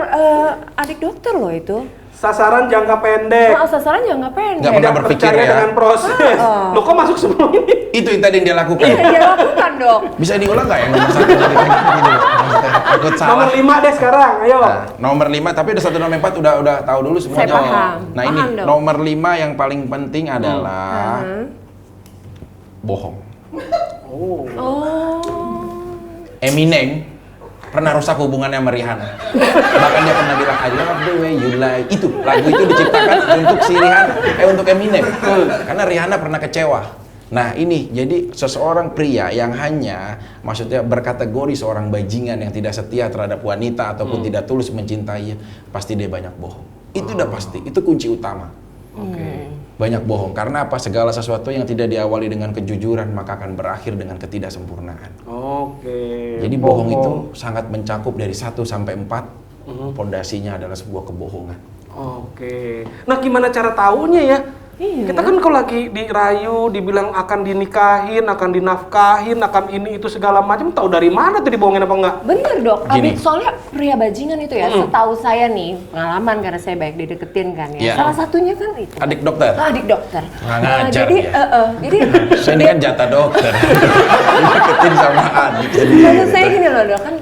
Speaker 1: adik dokter loh itu.
Speaker 3: Sasaran jangka pendek.
Speaker 1: Nah, sasaran jangan pendek.
Speaker 2: Nggak pernah berpikir
Speaker 3: Percaya
Speaker 2: ya.
Speaker 3: dengan proses. Loh kok masuk semua ini?
Speaker 2: Itu yang tadi yang dia lakukan.
Speaker 1: Iya, dia lakukan dong.
Speaker 2: Bisa diulang nggak yang nomor 1 dari tadi? Maksudnya takut salah.
Speaker 3: Nomor 5 deh sekarang, ayo.
Speaker 2: Nah, nomor 5 tapi ada satu nomor 4 udah tahu dulu semuanya.
Speaker 1: Saya paham.
Speaker 2: Nah, ini
Speaker 1: Paham dong.
Speaker 2: nomor 5 yang paling penting adalah bohong.
Speaker 1: Oh.
Speaker 2: Eminem pernah rusak hubungannya sama Rihanna. Bahkan dia pernah bilang I love the way you lie. Itu lagu itu diciptakan untuk si Rihanna, untuk Eminem. Karena Rihanna pernah kecewa. Nah ini jadi seseorang pria yang hanya maksudnya berkategori seorang bajingan yang tidak setia terhadap wanita ataupun tidak tulus mencintainya, pasti dia banyak bohong. Itu udah pasti, itu kunci utama. Banyak bohong karena apa? Segala sesuatu yang tidak diawali dengan kejujuran maka akan berakhir dengan ketidaksempurnaan.
Speaker 3: Oke.
Speaker 2: Jadi bohong itu sangat mencakup dari 1 sampai 4. Pondasinya adalah sebuah kebohongan.
Speaker 3: Oke. Nah, gimana cara taunya ya?
Speaker 1: Iya.
Speaker 3: Kita kan kalau lagi dirayu, dibilang akan dinikahin, akan dinafkahin, akan ini itu segala macam, tahu dari mana tuh dibohongin apa enggak?
Speaker 1: Bener dok,
Speaker 2: Gini.
Speaker 1: soalnya pria bajingan itu ya, setahu saya nih, pengalaman karena saya baik dideketin kan ya.
Speaker 2: Iya.
Speaker 1: Salah satunya kan itu.
Speaker 2: Adik dokter.
Speaker 1: Adik dokter.
Speaker 2: Nggak ngajar
Speaker 1: jadi,
Speaker 2: dia.
Speaker 1: jadi
Speaker 2: Saya ini kan jatah dokter. Deketin sama adik. Jadi
Speaker 1: maksud saya gini loh dok, kan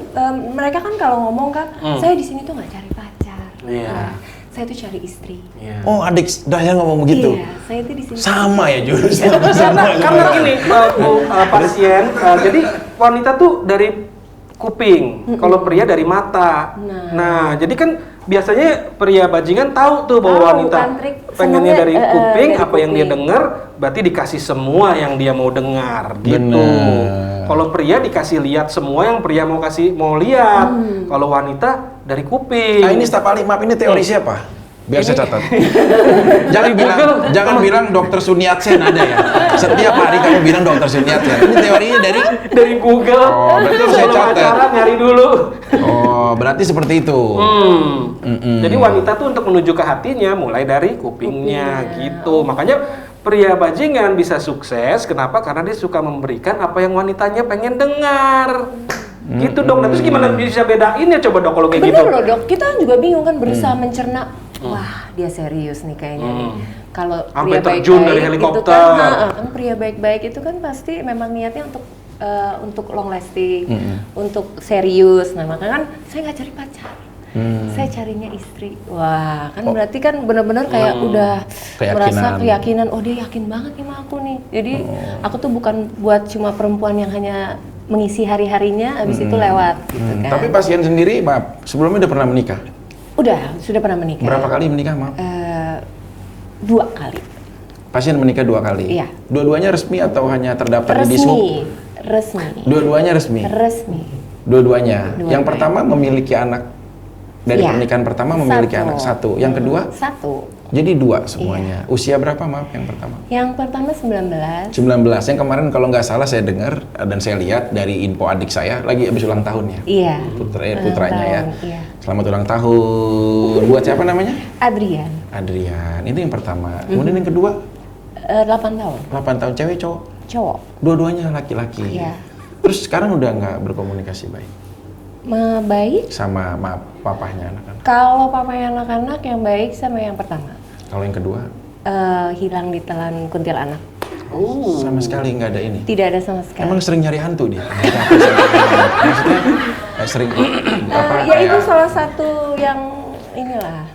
Speaker 1: mereka kan kalau ngomong kan, saya di sini tuh nggak cari pacar.
Speaker 3: Iya.
Speaker 1: Nah, saya tuh cari istri.
Speaker 3: Iya.
Speaker 2: Oh adik Dahlia ngomong begitu?
Speaker 1: Iya, saya tuh di sini.
Speaker 2: Sama ya jurusnya. Sama.
Speaker 3: Karena gini, pasien, jadi wanita tuh dari kuping, kalau pria dari mata. Nah, jadi kan biasanya pria bajingan tahu tuh bahwa
Speaker 1: Tahu,
Speaker 3: wanita
Speaker 1: kan, trik
Speaker 3: pengennya
Speaker 1: semuanya,
Speaker 3: dari kuping,
Speaker 1: dari
Speaker 3: apa yang dia
Speaker 1: kuping.
Speaker 3: dengar, berarti dikasih semua yang dia mau dengar, gitu.
Speaker 2: Bener.
Speaker 3: Kalau pria dikasih lihat semua yang pria mau lihat. Kalau wanita dari kuping.
Speaker 2: Nah ini staf ahli, maaf ini teori siapa? Biar saya catat. Jangan bilang dokter Suniatsen ada ya. Setiap hari kamu bilang dokter Suniatsen. Ini teorinya
Speaker 3: Dari Google.
Speaker 2: Oh, berarti harus saya
Speaker 3: Sebelum
Speaker 2: catat.
Speaker 3: acara nyari dulu.
Speaker 2: Oh, berarti seperti itu.
Speaker 3: Jadi wanita tuh untuk menuju ke hatinya mulai dari kupingnya gitu. Makanya pria bajingan bisa sukses. Kenapa? Karena dia suka memberikan apa yang wanitanya pengen dengar. Gitu dong. Nah, terus gimana bisa bedain ya coba dok kalau kayak gitu?
Speaker 1: Bener loh dok, kita juga bingung kan berusaha mencerna. Wah dia serius nih kayaknya nih. Kalau
Speaker 3: Sampai
Speaker 1: pria
Speaker 3: terjun dari
Speaker 1: baik-baik itu
Speaker 3: helikopter.
Speaker 1: kan pria baik-baik itu kan pasti memang niatnya untuk long lasting, untuk serius. Nah makanya kan saya nggak cari pacar. Saya carinya istri. Wah, kan berarti kan benar-benar kayak udah merasa keyakinan, oh dia yakin banget nih sama aku nih. Jadi aku tuh bukan buat cuma perempuan yang hanya mengisi hari-harinya, habis itu lewat gitu kan.
Speaker 2: Tapi pasien sendiri, maaf, sebelumnya udah pernah menikah?
Speaker 1: Sudah pernah menikah.
Speaker 2: Berapa kali menikah, maaf?
Speaker 1: 2 kali.
Speaker 2: Pasien menikah 2 kali?
Speaker 1: Iya.
Speaker 2: Dua-duanya resmi atau hanya terdaftar di Dishub?
Speaker 1: Resmi.
Speaker 2: Dua-duanya resmi?
Speaker 1: Resmi.
Speaker 2: Dua-duanya? Yang pertama memiliki anak, dari
Speaker 1: Iya.
Speaker 2: pernikahan pertama memiliki anak 1. Yang kedua?
Speaker 1: 1.
Speaker 2: Jadi 2 semuanya. Usia berapa, maaf, yang pertama?
Speaker 1: Yang pertama 19.
Speaker 2: 19. Yang kemarin kalau nggak salah saya dengar dan saya lihat dari info adik saya lagi habis ulang tahun ya.
Speaker 1: Iya.
Speaker 2: Putranya ya.
Speaker 1: Iya.
Speaker 2: Selamat ulang tahun. Buat siapa namanya?
Speaker 1: Adrian.
Speaker 2: Adrian. Itu yang pertama. Kemudian yang kedua?
Speaker 1: 8 tahun.
Speaker 2: 8 tahun. Cewek cowok?
Speaker 1: Cowok.
Speaker 2: Dua-duanya laki-laki.
Speaker 1: Iya.
Speaker 2: Terus sekarang udah nggak berkomunikasi baik
Speaker 1: Baik.
Speaker 2: sama papahnya anak-anak?
Speaker 1: Kalau papanya anak-anak yang baik sama yang pertama.
Speaker 2: Kalau yang kedua?
Speaker 1: Hilang ditelan kuntilanak.
Speaker 2: Sama sekali nggak ada ini?
Speaker 1: Tidak ada sama sekali.
Speaker 2: Emang sering nyari hantu dia? Maksudnya sering
Speaker 1: Ya itu salah satu yang inilah.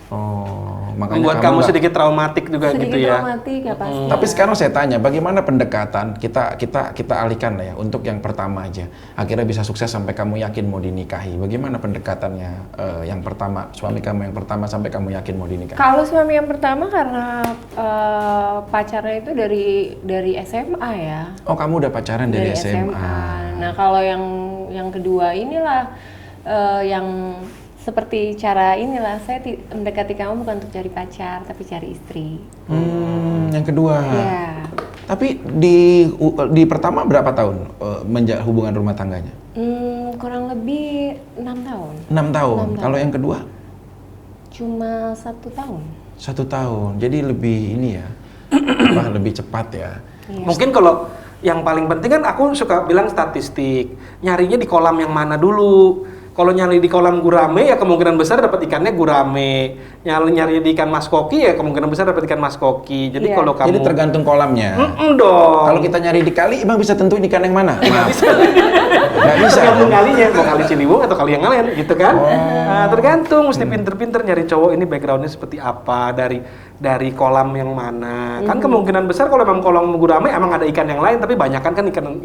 Speaker 2: Makanya
Speaker 3: Membuat kamu sedikit traumatik juga
Speaker 1: Sedikit
Speaker 3: gitu ya.
Speaker 1: traumatik ya pasti.
Speaker 2: Tapi sekarang saya tanya, bagaimana pendekatan kita alihkan lah ya untuk yang pertama aja. Akhirnya bisa sukses sampai kamu yakin mau dinikahi. Bagaimana pendekatannya yang pertama, suami kamu yang pertama sampai kamu yakin mau dinikahi?
Speaker 1: Kalau suami yang pertama karena pacarnya itu dari SMA ya.
Speaker 2: Oh, kamu udah pacaran dari SMA.
Speaker 1: Nah, kalau yang kedua inilah yang seperti cara inilah saya mendekati kamu bukan untuk cari pacar tapi cari istri.
Speaker 2: Yang kedua.
Speaker 1: Iya.
Speaker 2: Tapi di pertama berapa tahun hubungan rumah tangganya?
Speaker 1: Kurang lebih 6 tahun.
Speaker 2: 6 tahun. Kalau yang kedua?
Speaker 1: Cuma 1 tahun.
Speaker 2: 1 tahun. Jadi lebih ini ya, lebih cepat ya.
Speaker 1: Iya.
Speaker 3: Mungkin kalau yang paling penting kan aku suka bilang statistik. Nyarinya di kolam yang mana dulu. Kalau nyari di kolam gurame ya kemungkinan besar dapat ikannya gurame. Nyari di ikan mas koki ya kemungkinan besar dapat ikan mas koki. Jadi kalau kamu
Speaker 2: Jadi tergantung kolamnya.
Speaker 3: dong.
Speaker 2: Kalau kita nyari di kali, emang bisa tentuin ikan yang mana? Nggak bisa. Nggak bisa.
Speaker 3: Tergantung kalinya, mau kali Ciliwung atau kali yang lain, gitu kan? Nah, tergantung, mesti pinter-pinter nyari cowok ini backgroundnya seperti apa, dari kolam yang mana. Kan kemungkinan besar kalau memang kolam gurame emang ada ikan yang lain, tapi banyak kan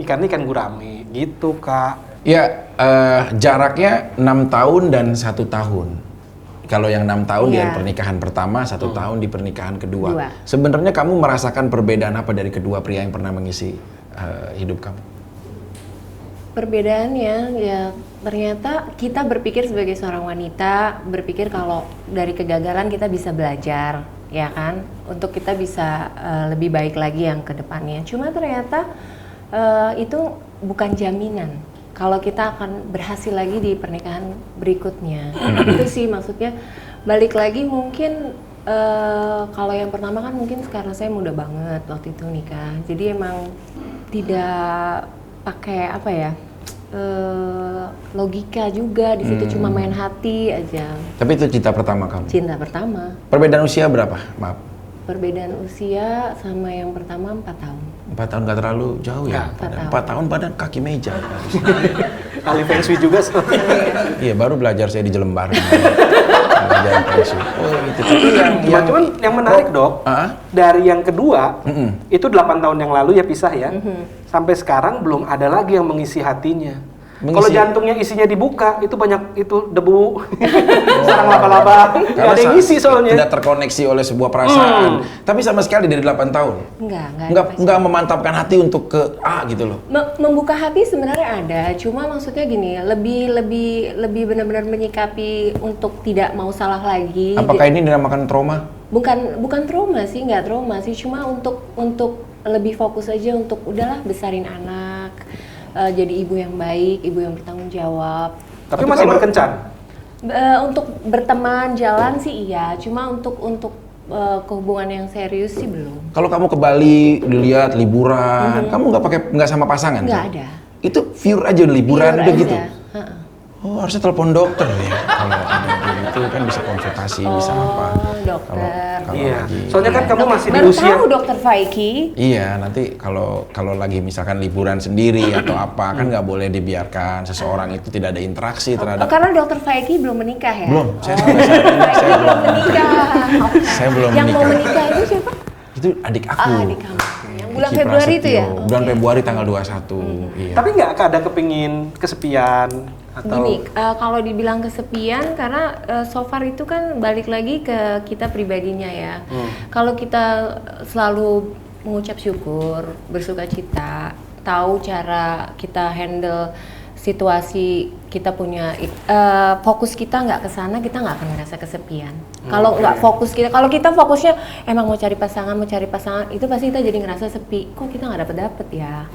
Speaker 3: ikan gurame, gitu kak.
Speaker 2: Ya, jaraknya 6 tahun dan 1 tahun. Kalau yang 6 tahun di pernikahan pertama, 1 tahun di pernikahan kedua. Sebenarnya kamu merasakan perbedaan apa dari kedua pria yang pernah mengisi hidup kamu?
Speaker 1: Perbedaannya ya ternyata kita berpikir sebagai seorang wanita, berpikir kalau dari kegagalan kita bisa belajar, ya kan? Untuk kita bisa lebih baik lagi yang ke depannya. Cuma ternyata itu bukan jaminan kalau kita akan berhasil lagi di pernikahan berikutnya. Itu sih maksudnya, balik lagi mungkin kalau yang pertama kan mungkin sekarang saya muda banget waktu itu nikah. Jadi emang tidak pakai apa ya, logika juga di situ, cuma main hati aja.
Speaker 2: Tapi itu cinta pertama kamu?
Speaker 1: Cinta pertama.
Speaker 2: Perbedaan usia berapa? Maaf.
Speaker 1: Perbedaan usia sama yang pertama 4 tahun.
Speaker 2: 4 tahun gak terlalu jauh ya? 4 tahun badan kaki meja.
Speaker 3: Ahli feng shui juga sebenarnya.
Speaker 2: Iya, baru belajar saya di Jelembar. Belajar feng shui. Oh, itu. Tapi
Speaker 3: Cuman yang menarik dok, dari yang kedua, itu 8 tahun yang lalu ya pisah ya, sampai sekarang belum ada lagi yang mengisi hatinya. Kalau jantungnya isinya dibuka, itu banyak itu debu, sarang laba-laba. Nggak ada yang isi soalnya.
Speaker 2: Tidak terkoneksi oleh sebuah perasaan. Tapi sama sekali dari 8 tahun. Enggak memantapkan hati untuk ke A gitu loh.
Speaker 1: Membuka hati sebenarnya ada, cuma maksudnya gini, lebih benar-benar menyikapi untuk tidak mau salah lagi.
Speaker 2: Apakah ini dinamakan trauma?
Speaker 1: Bukan trauma sih, nggak trauma sih, cuma untuk lebih fokus aja untuk udahlah besarin anak, jadi ibu yang baik, ibu yang bertanggung jawab.
Speaker 3: Tapi masih berkencan?
Speaker 1: Untuk berteman jalan sih iya, cuma untuk kehubungan yang serius sih belum.
Speaker 2: Kalau kamu ke Bali dilihat liburan, kamu nggak sama pasangan?
Speaker 1: Nggak ada.
Speaker 2: Itu pure aja udah liburan
Speaker 1: Pure
Speaker 2: udah
Speaker 1: aja.
Speaker 2: gitu. Oh, harusnya telepon dokter ya. Kalau ada gitu kan bisa konsultasi, bisa apa.
Speaker 1: Dokter.
Speaker 2: Kalau
Speaker 3: Iya.
Speaker 2: lagi,
Speaker 3: Soalnya kan kamu masih di
Speaker 1: Baru
Speaker 3: usia.
Speaker 1: tahu dokter Faiki.
Speaker 2: Iya, nanti kalau lagi misalkan liburan sendiri atau apa kan nggak boleh dibiarkan seseorang itu tidak ada interaksi terhadap.
Speaker 1: Karena dokter Faiki belum menikah ya?
Speaker 2: Belum, saya sampai saat ini saya belum
Speaker 1: menikah.
Speaker 2: Saya belum
Speaker 1: Yang
Speaker 2: menikah.
Speaker 1: mau menikah itu siapa?
Speaker 2: Itu adik aku.
Speaker 1: Adik kamu. Yang bulan
Speaker 2: Vicky
Speaker 1: Februari itu ya?
Speaker 2: Prasetyo. Bulan Februari tanggal 21. Iya.
Speaker 3: Tapi nggak ada kepingin kesepian atau?
Speaker 1: Gini, kalau dibilang kesepian karena so far itu kan balik lagi ke kita pribadinya ya. Kalau kita selalu mengucap syukur, bersuka cita, tahu cara kita handle situasi, kita punya fokus kita nggak ke sana, kita nggak akan ngerasa kesepian. Kalau nggak fokus kalau kita fokusnya emang mau cari pasangan, itu pasti kita jadi ngerasa sepi. Kok kita nggak dapet ya?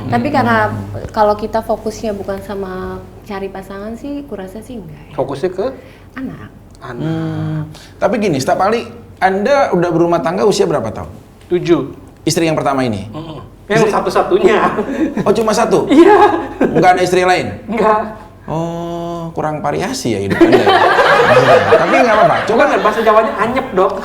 Speaker 1: Tapi karena kalau kita fokusnya bukan sama cari pasangan sih, kurasa sih enggak ya.
Speaker 3: Fokusnya ke
Speaker 1: Anak.
Speaker 2: Tapi gini, setiap kali Anda udah berumah tangga usia berapa tahun?
Speaker 3: 7.
Speaker 2: Istri yang pertama ini?
Speaker 3: Yang satu-satunya.
Speaker 2: Oh, cuma satu?
Speaker 3: Iya.
Speaker 2: Nggak ada istri lain?
Speaker 3: Enggak.
Speaker 2: Oh, kurang variasi ya hidup Anda. Tapi nggak apa-apa.
Speaker 3: Coba kan bahasa Jawanya anyep, Dok.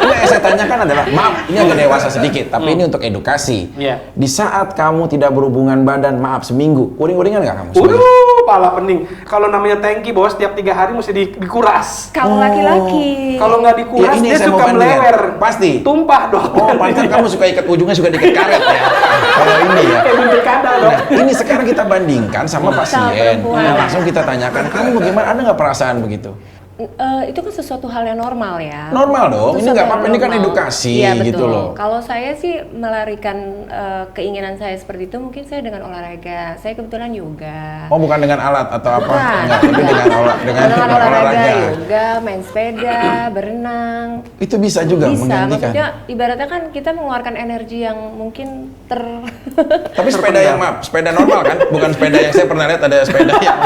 Speaker 2: Ini yang saya tanyakan adalah, maaf, ini agak dewasa sedikit, tapi ini untuk edukasi.
Speaker 3: Iya.
Speaker 2: Di saat kamu tidak berhubungan badan, maaf, seminggu, uring-uringan nggak kamu?
Speaker 3: Pala pening. Kalau namanya tangki, bos, tiap 3 hari mesti dikuras.
Speaker 1: Kalau laki-laki.
Speaker 3: Kalau nggak dikuras,
Speaker 2: Ya, ini
Speaker 3: dia
Speaker 2: saya mau
Speaker 3: suka
Speaker 2: bandingkan.
Speaker 3: melewer.
Speaker 2: Pasti.
Speaker 3: Tumpah, Dok.
Speaker 2: Oh, pantas kamu suka ikat ujungnya, suka diikat karet ya. Kalau ini ya.
Speaker 3: Kayak buntir kada, Dok.
Speaker 2: Nah, ini sekarang kita bandingkan sama pasien.
Speaker 1: perempuan.
Speaker 2: Nah, langsung kita tanyakan, kamu bagaimana? Ada nggak perasaan begitu?
Speaker 1: Itu kan sesuatu hal yang normal ya.
Speaker 2: Normal dong, ini
Speaker 1: Itu
Speaker 2: nggak
Speaker 1: sesuatu
Speaker 2: apa-apa, ini kan
Speaker 1: normal.
Speaker 2: edukasi
Speaker 1: Iya,
Speaker 2: gitu
Speaker 1: betul.
Speaker 2: loh.
Speaker 1: Kalau saya sih melarikan keinginan saya seperti itu, mungkin saya dengan olahraga. Saya kebetulan yoga.
Speaker 2: Oh, bukan dengan alat atau apa?
Speaker 1: Bukan.
Speaker 2: Enggak, tapi dengan
Speaker 1: olahraga, yoga, main sepeda, berenang.
Speaker 2: Itu bisa juga
Speaker 1: Bisa,
Speaker 2: menggantikan.
Speaker 1: maksudnya ibaratnya kan kita mengeluarkan energi yang mungkin
Speaker 2: Tapi sepeda yang maaf, sepeda normal kan? Bukan sepeda yang saya pernah lihat ada sepeda yang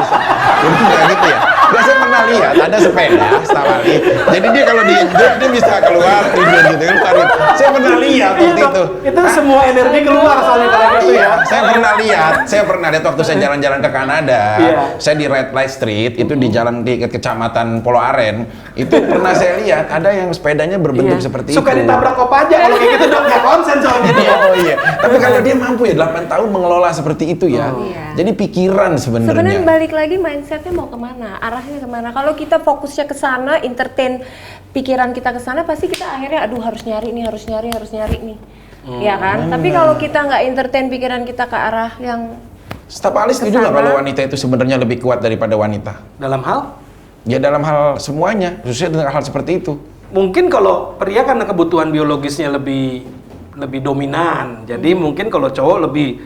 Speaker 2: jadi nggak gitu ya? Nggak, saya pernah lihat ada sepeda setawali. Jadi dia kalau diinjek dia bisa keluar gitu kan? Saya pernah lihat waktu itu.
Speaker 3: Itu semua energi keluar soalnya kalau gitu ya.
Speaker 2: Saya pernah lihat waktu saya jalan-jalan ke Kanada.
Speaker 3: Iya.
Speaker 2: Saya di Red Light Street itu di jalan di kecamatan Pulau Aren. Itu pernah saya lihat ada yang sepedanya berbentuk seperti
Speaker 3: Suka
Speaker 2: itu.
Speaker 3: ditabrak Kopaja kalau kayak gitu, Dok. Nggak konsen soalnya dia.
Speaker 2: Oh iya. Tapi kalau dia mampu ya 8 tahun mengelola seperti itu ya.
Speaker 1: Iya.
Speaker 2: Jadi pikiran
Speaker 1: sebenarnya
Speaker 2: sebenarnya.
Speaker 1: balik lagi mindsetnya mau kemana, arahnya kemana. Kalau kita fokusnya ke sana, entertain pikiran kita ke sana, pasti kita akhirnya aduh harus nyari nih, nih. Ya kan? Tapi kalau kita nggak entertain pikiran kita ke arah yang
Speaker 2: Staf ahli setuju nggak kalau wanita itu sebenarnya lebih kuat daripada wanita?
Speaker 3: Dalam hal?
Speaker 2: Ya dalam hal semuanya, khususnya dengan hal seperti itu.
Speaker 3: Mungkin kalau pria karena kebutuhan biologisnya lebih dominan. Jadi mungkin kalau cowok lebih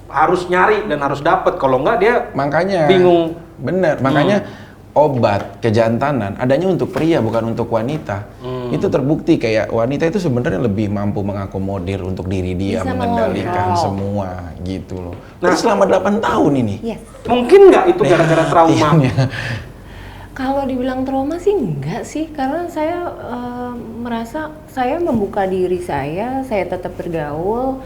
Speaker 3: harus nyari dan harus dapat. Kalau enggak dia
Speaker 2: Makanya
Speaker 3: bingung.
Speaker 2: Bener, makanya obat kejantanan adanya untuk pria bukan untuk wanita. Itu terbukti kayak wanita itu sebenarnya lebih mampu mengakomodir untuk diri dia,
Speaker 1: Bisa
Speaker 2: mengendalikan
Speaker 1: mengontrol.
Speaker 2: semua gitu loh.
Speaker 3: Nah,
Speaker 2: Terus selama 8 tahun ini.
Speaker 1: yes.
Speaker 3: Mungkin nggak itu gara-gara trauma?
Speaker 2: Iya.
Speaker 1: Kalau dibilang trauma sih enggak sih, karena saya merasa saya membuka diri saya tetap bergaul,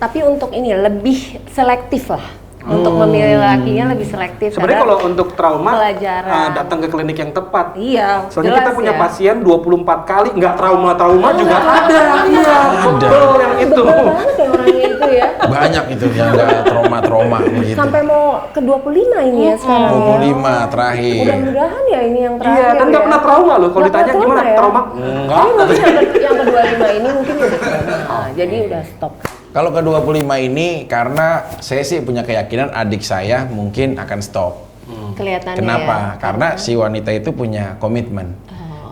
Speaker 1: tapi untuk ini lebih selektif lah. Untuk memilih lakinya lebih selektif.
Speaker 3: Sebenarnya kalau untuk trauma
Speaker 1: pelajaran.
Speaker 3: datang ke klinik yang tepat.
Speaker 1: Iya,
Speaker 3: Soalnya kita
Speaker 1: jelas
Speaker 3: punya
Speaker 1: ya.
Speaker 3: pasien 24 kali nggak trauma juga ada. Iya,
Speaker 2: Ada.
Speaker 3: betul yang itu.
Speaker 1: Betul banget ya orangnya itu ya.
Speaker 2: Banyak itu yang nggak trauma-trauma gitu.
Speaker 1: Sampai mau ke 25 ini ya sekarang.
Speaker 2: 25 terakhir.
Speaker 1: Mudah-mudahan ya ini yang terakhir.
Speaker 3: Iya, dan nggak
Speaker 1: ya.
Speaker 3: pernah trauma loh. Kalau
Speaker 1: Nggak
Speaker 3: ditanya
Speaker 1: pernah
Speaker 3: gimana
Speaker 1: ya.
Speaker 3: trauma? Enggak.
Speaker 1: Tapi mungkin yang ke 25 ini mungkin udah trauma. Jadi udah stop.
Speaker 2: Kalau ke 25 ini karena saya sih punya keyakinan adik saya mungkin akan stop.
Speaker 1: Kelihatannya
Speaker 2: Kenapa?
Speaker 1: ya.
Speaker 2: Karena si wanita itu punya komitmen.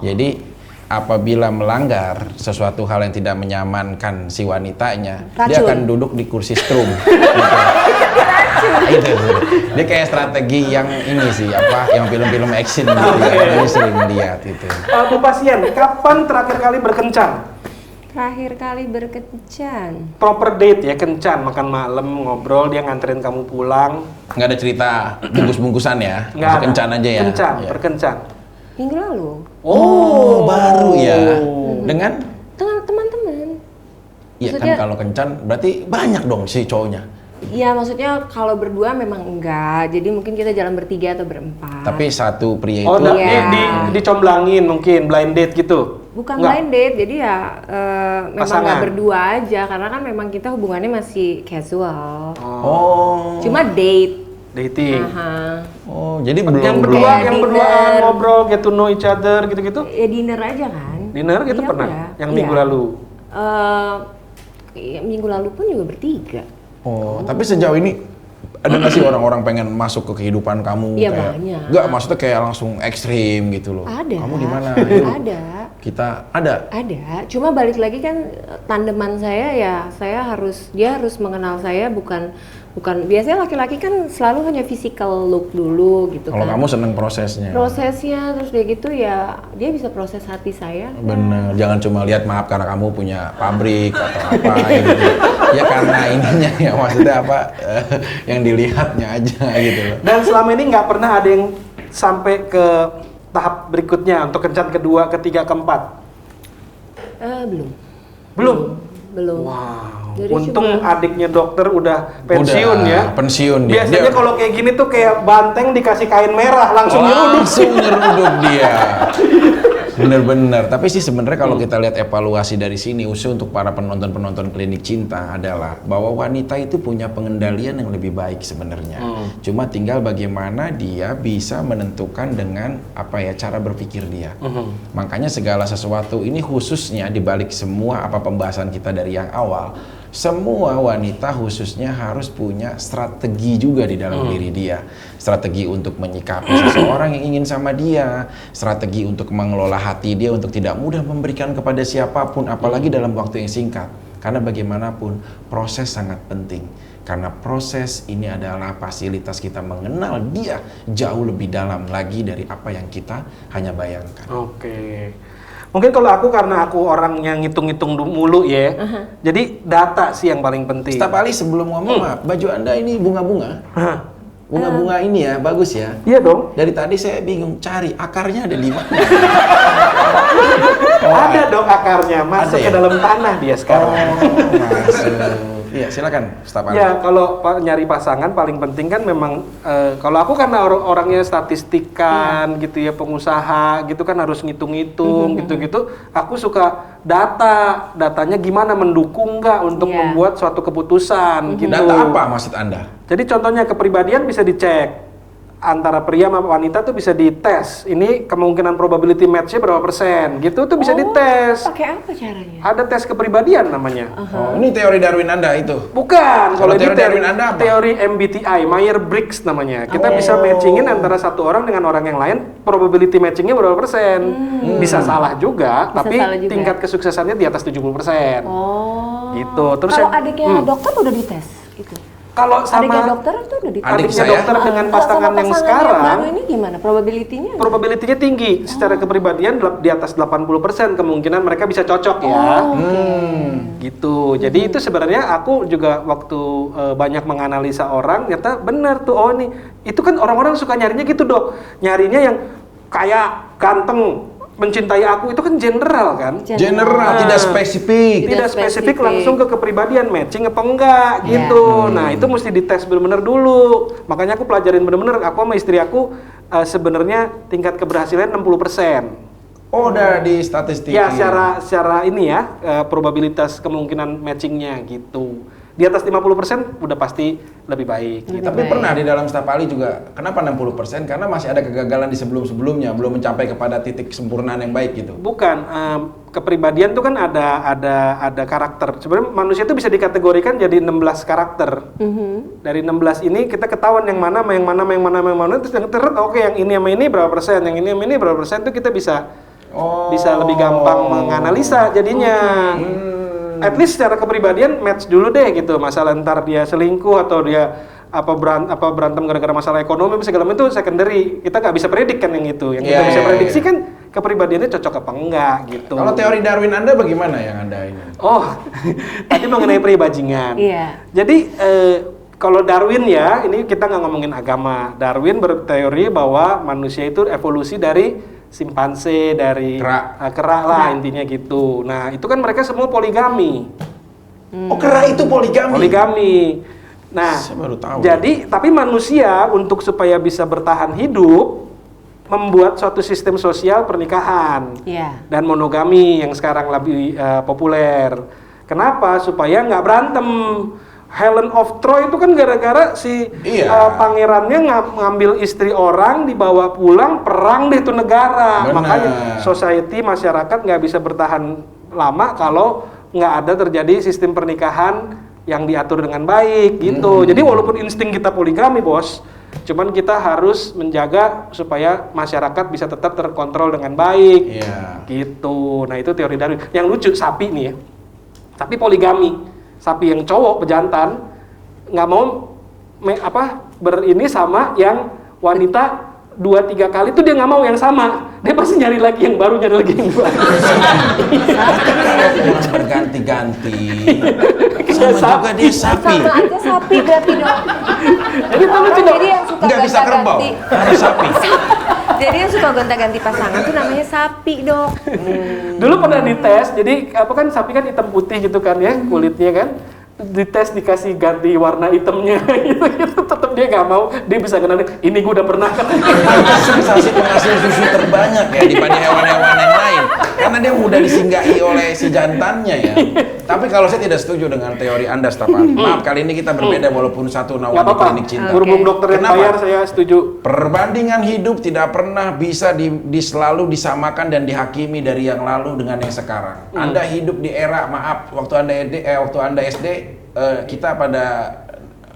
Speaker 2: Jadi apabila melanggar sesuatu hal yang tidak menyamankan si wanitanya, dia
Speaker 1: Racun.
Speaker 2: akan duduk di kursi strum. Gitu. Itu. Dia kayak strategi yang ini sih, yang film-film action gitu ya. Dia sering lihat itu.
Speaker 3: Bu pasien, kapan terakhir kali berkencan?
Speaker 1: Terakhir kali berkencan.
Speaker 3: Proper date ya, kencan, makan malam, ngobrol, dia nganterin kamu pulang.
Speaker 2: Nggak ada cerita bungkus-bungkusan ya?
Speaker 3: Nggak
Speaker 2: Masih
Speaker 3: ada.
Speaker 2: kencan aja ya?
Speaker 3: Kencan,
Speaker 2: Ya.
Speaker 3: berkencan.
Speaker 1: Minggu lalu.
Speaker 2: Oh, baru ya. Dengan?
Speaker 1: Dengan teman-teman.
Speaker 2: Iya kan
Speaker 1: Maksudnya-
Speaker 2: kalau kencan berarti banyak dong si cowoknya.
Speaker 1: Iya, maksudnya kalau berdua memang enggak. Jadi mungkin kita jalan bertiga atau berempat.
Speaker 2: Tapi satu pria
Speaker 3: Oh,
Speaker 2: itu
Speaker 1: Iya.
Speaker 3: dicomblangin mungkin, blind date gitu?
Speaker 1: Bukan
Speaker 3: Nggak.
Speaker 1: blind date, jadi ya memang
Speaker 3: Pasangan.
Speaker 1: nggak berdua aja. Karena kan memang kita hubungannya masih casual.
Speaker 2: Oh.
Speaker 1: Cuma date.
Speaker 3: Dating.
Speaker 1: Aha.
Speaker 2: Oh, jadi belum
Speaker 3: Yang
Speaker 2: belum.
Speaker 3: berdua,
Speaker 1: Kayak
Speaker 3: yang
Speaker 1: dinner.
Speaker 3: berduaan ngobrol, get to know each other gitu-gitu?
Speaker 1: Ya dinner aja kan.
Speaker 3: Dinner gitu
Speaker 1: Iya,
Speaker 3: pernah?
Speaker 1: udah.
Speaker 3: Yang
Speaker 1: Iya.
Speaker 3: minggu lalu?
Speaker 1: Iya, minggu lalu pun juga bertiga.
Speaker 2: Oh, tapi sejauh ini ada nggak sih orang-orang pengen masuk ke kehidupan kamu?
Speaker 1: Iya,
Speaker 2: kayak,
Speaker 1: banyak.
Speaker 2: Nggak, maksudnya kayak langsung ekstrim gitu loh.
Speaker 1: Ada.
Speaker 2: Kamu di mana? Ayo,
Speaker 1: Ada.
Speaker 2: Kita ada.
Speaker 1: Ada. Cuma balik lagi kan tandeman saya ya, dia harus mengenal saya bukan biasanya laki-laki kan selalu hanya physical look dulu gitu
Speaker 2: Kalau
Speaker 1: kan.
Speaker 2: kamu seneng prosesnya.
Speaker 1: Prosesnya terus dia gitu ya, dia bisa proses hati saya.
Speaker 2: Bener, jangan cuma lihat maaf karena kamu punya pabrik atau apa gitu. Ya karena ininya ya, maksudnya apa yang dilihatnya aja gitu loh.
Speaker 3: Dan selama ini nggak pernah ada yang sampai ke tahap berikutnya untuk kencan kedua, ketiga, keempat?
Speaker 1: Belum.
Speaker 3: Belum?
Speaker 1: Belum.
Speaker 3: Wow,
Speaker 1: Jadi
Speaker 3: untung
Speaker 1: cuma-
Speaker 3: adiknya dokter udah pensiun
Speaker 2: Udah,
Speaker 3: ya.
Speaker 2: pensiun dia.
Speaker 3: Biasanya
Speaker 2: Dia-
Speaker 3: kalau kayak gini tuh kayak banteng dikasih kain merah langsung nyeruduk.
Speaker 2: Langsung nyeruduk dia. Bener-bener. Tapi sih sebenarnya kalau kita lihat evaluasi dari sini, usul untuk para penonton-penonton klinik cinta adalah bahwa wanita itu punya pengendalian yang lebih baik sebenarnya. Cuma tinggal bagaimana dia bisa menentukan dengan apa ya cara berpikir dia. Makanya segala sesuatu ini khususnya dibalik semua apa pembahasan kita dari yang awal. Semua wanita khususnya harus punya strategi juga di dalam diri dia. Strategi untuk menyikapi seseorang yang ingin sama dia, strategi untuk mengelola hati dia untuk tidak mudah memberikan kepada siapapun, apalagi dalam waktu yang singkat. Karena bagaimanapun proses sangat penting. Karena proses ini adalah fasilitas kita mengenal dia jauh lebih dalam lagi dari apa yang kita hanya bayangkan.
Speaker 3: Oke. Mungkin kalau aku karena aku orang yang ngitung-ngitung mulu ya. Jadi data sih yang paling penting.
Speaker 2: Staf Ali sebelum ngomong, Mak, baju Anda ini bunga-bunga. Bunga-bunga ini ya, bagus ya.
Speaker 3: Iya dong.
Speaker 2: Dari tadi saya bingung cari akarnya ada di mana.
Speaker 3: Ada dong akarnya, masuk
Speaker 2: Ada ya?
Speaker 3: ke dalam tanah dia sekarang.
Speaker 2: Masuk. Iya, silakan, Staf Ali.
Speaker 3: Ya, kalau nyari pasangan paling penting kan memang kalau aku karena orangnya statistikan gitu ya, pengusaha gitu kan harus ngitung-ngitung gitu-gitu. Aku suka datanya gimana mendukung nggak untuk
Speaker 1: Iya.
Speaker 3: membuat suatu keputusan gitu.
Speaker 2: Data apa maksud Anda?
Speaker 3: Jadi contohnya kepribadian bisa dicek. Antara pria sama wanita tuh bisa dites. Ini kemungkinan probability match-nya berapa persen gitu tuh bisa dites.
Speaker 1: Pakai apa caranya?
Speaker 3: Ada tes kepribadian namanya.
Speaker 2: Oh, ini teori Darwin Anda itu.
Speaker 3: Bukan, kalau ini
Speaker 2: teori Darwin Anda apa?
Speaker 3: teori MBTI, Myers-Briggs namanya. Kita bisa matchingin antara satu orang dengan orang yang lain, probability matchingnya berapa persen. Bisa salah juga,
Speaker 1: Bisa
Speaker 3: tapi
Speaker 1: salah juga.
Speaker 3: tingkat kesuksesannya di atas 70%.
Speaker 1: Oh.
Speaker 3: Gitu. Terus
Speaker 1: kalau
Speaker 3: yang-
Speaker 1: adiknya dokter udah dites gitu.
Speaker 3: Kalau
Speaker 1: Adiknya
Speaker 3: sama
Speaker 1: dokter itu udah dites.
Speaker 2: Adik
Speaker 3: adiknya
Speaker 2: saya?
Speaker 3: dokter dengan
Speaker 1: Kalau
Speaker 3: pasangan
Speaker 1: sama
Speaker 3: yang
Speaker 1: pasangan
Speaker 3: sekarang,
Speaker 1: baru ini gimana? Probability-nya?
Speaker 3: probability-nya tinggi. Secara kepribadian di atas 80% kemungkinan mereka bisa cocok ya. Gitu. Jadi itu sebenarnya aku juga waktu banyak menganalisa orang, ternyata benar tuh. Oh ini, itu kan orang-orang suka nyarinya gitu dok. Nyarinya yang kayak ganteng, mencintai aku itu kan general kan.
Speaker 2: General, tidak spesifik.
Speaker 3: Tidak spesifik langsung ke kepribadian, matching apa enggak
Speaker 1: Iya.
Speaker 3: gitu. Nah itu mesti dites bener-bener dulu. Makanya aku pelajarin bener-bener. Aku sama istri aku sebenarnya tingkat keberhasilan 60%.
Speaker 2: Oh, udah di statistik.
Speaker 3: Ya secara ini ya probabilitas kemungkinan matchingnya gitu. Di atas 50% udah pasti lebih baik. Gitu.
Speaker 2: Tapi pernah di dalam staf ahli juga, kenapa 60%? Karena masih ada kegagalan di sebelum-sebelumnya, belum mencapai kepada titik kesempurnaan yang baik gitu.
Speaker 3: Bukan, kepribadian tuh kan ada karakter. Sebenarnya manusia itu bisa dikategorikan jadi 16 karakter. Dari 16 ini kita ketahuan yang mana, terus yang oke yang ini sama ini berapa persen, yang ini sama ini berapa persen, itu kita bisa lebih gampang menganalisa jadinya. At least secara kepribadian match dulu deh gitu. Masalah ntar dia selingkuh atau dia berantem gara-gara masalah ekonomi segala macam itu secondary. Kita nggak bisa predik kan yang itu. Yang kita bisa prediksi kan kepribadiannya cocok apa enggak gitu.
Speaker 2: Kalau teori Darwin Anda bagaimana yang Anda ini?
Speaker 3: Oh, tadi mengenai peribajingan.
Speaker 1: Iya.
Speaker 3: Jadi kalau Darwin ya, ini kita nggak ngomongin agama. Darwin berteori bahwa manusia itu evolusi dari simpanse, dari kera lah intinya gitu. Nah itu kan mereka semua poligami.
Speaker 2: Oh, kera itu poligami?
Speaker 3: Poligami. Nah,
Speaker 2: saya baru tahu.
Speaker 3: Jadi tapi manusia untuk supaya bisa bertahan hidup membuat suatu sistem sosial pernikahan dan monogami yang sekarang lebih populer. Kenapa? Supaya nggak berantem. Helen of Troy itu kan gara-gara si pangerannya ngambil istri orang, dibawa pulang, perang deh itu negara.
Speaker 2: Benar.
Speaker 3: Makanya society, masyarakat nggak bisa bertahan lama kalau nggak ada terjadi sistem pernikahan yang diatur dengan baik gitu. Jadi walaupun insting kita poligami bos, cuman kita harus menjaga supaya masyarakat bisa tetap terkontrol dengan baik gitu. Nah itu teori Darwin. Yang lucu sapi nih ya, sapi poligami. Sapi yang cowok pejantan nggak mau berini sama yang wanita 2-3 kali tuh dia nggak mau yang sama, dia pasti nyari lagi yang baru, nyari lagi yang baru.
Speaker 2: Orang berganti-ganti, sama juga dia sapi.
Speaker 1: Sama aja sapi berarti dong.
Speaker 3: Jadi
Speaker 1: Jadi yang suka
Speaker 2: nggak bisa kerbau,
Speaker 1: gonta-ganti.
Speaker 2: harus sapi.
Speaker 1: Jadi yang suka gonta-ganti pasangan tuh namanya sapi dok.
Speaker 3: Dulu pernah dites, jadi kan sapi kan hitam putih gitu kan ya kulitnya kan, dites dikasih ganti warna hitamnya gitu, tetap dia nggak mau, dia bisa kenal ini gue udah pernah kan.
Speaker 2: Sensasi penghasil susu terbanyak ya dibanding hewan-hewan yang lain, karena dia mudah disinggahi oleh si jantannya ya. Tapi kalau saya tidak setuju dengan teori Anda, staf ahli. Maaf, kali ini kita berbeda walaupun satu naungan di klinik cinta.
Speaker 3: Berhubung dokter yang bayar, saya setuju.
Speaker 2: Perbandingan hidup tidak pernah bisa selalu disamakan dan dihakimi dari yang lalu dengan yang sekarang. Anda hidup di era, maaf, waktu Anda SD, kita pada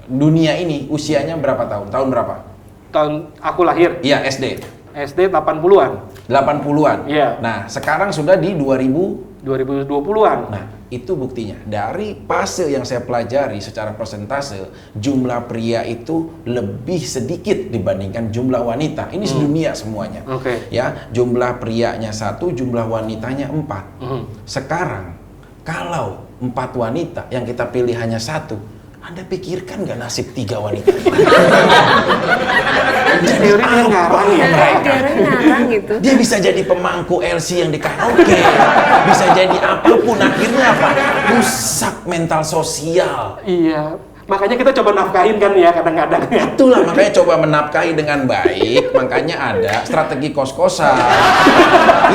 Speaker 2: dunia ini usianya berapa tahun? Tahun berapa?
Speaker 3: Tahun aku lahir.
Speaker 2: Iya, SD.
Speaker 3: SD 80-an.
Speaker 2: 80-an.
Speaker 3: Iya.
Speaker 2: Nah, sekarang sudah di
Speaker 3: 2020-an.
Speaker 2: Nah, itu buktinya. Dari fase yang saya pelajari secara persentase, jumlah pria itu lebih sedikit dibandingkan jumlah wanita. Ini sedunia semuanya. Ya, jumlah prianya 1, jumlah wanitanya 4. Sekarang, kalau 4 wanita yang kita pilih hanya 1, Anda pikirkan nggak nasib 3 wanita?
Speaker 3: Teori dia ngarang ya mereka.
Speaker 1: Ngarang gitu.
Speaker 2: Dia bisa jadi pemangku LC yang di karaoke, bisa jadi apapun, akhirnya apa? Rusak mental sosial.
Speaker 3: Iya, makanya kita coba nafkahin kan ya kadang-kadang.
Speaker 2: Itulah makanya coba menafkahi dengan baik, makanya ada strategi kos-kosan.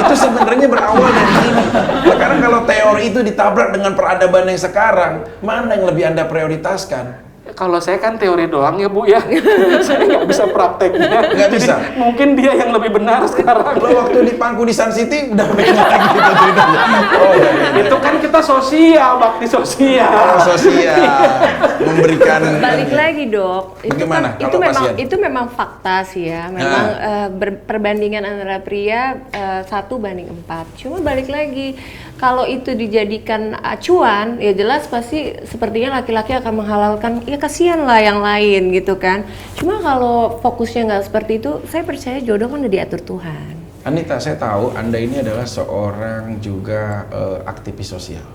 Speaker 2: Itu sebenarnya berawal dari ini. Sekarang kalau teori itu ditabrak dengan peradaban yang sekarang, mana yang lebih Anda prioritaskan?
Speaker 3: Kalau saya kan teori doang ya Bu ya, saya nggak bisa prakteknya.
Speaker 2: Nggak bisa?
Speaker 3: Jadi, mungkin dia yang lebih benar sekarang.
Speaker 2: Lo waktu di pangku di Sun City udah bikin lagi gitu ceritanya. Oh,
Speaker 3: itu kan kita sosial, bakti sosial.
Speaker 2: Oh, sosial. Memberikan.
Speaker 1: Balik lagi dok.
Speaker 2: Bagaimana?
Speaker 1: Itu memang fakta sih ya. Memang perbandingan antara pria 1:4. Cuma balik lagi, kalau itu dijadikan acuan, ya jelas pasti sepertinya laki-laki akan menghalalkan. Ya kasihan lah yang lain gitu kan. Cuma kalau fokusnya nggak seperti itu, saya percaya jodoh kan udah diatur Tuhan.
Speaker 2: Anita, saya tahu Anda ini adalah seorang juga aktivis sosial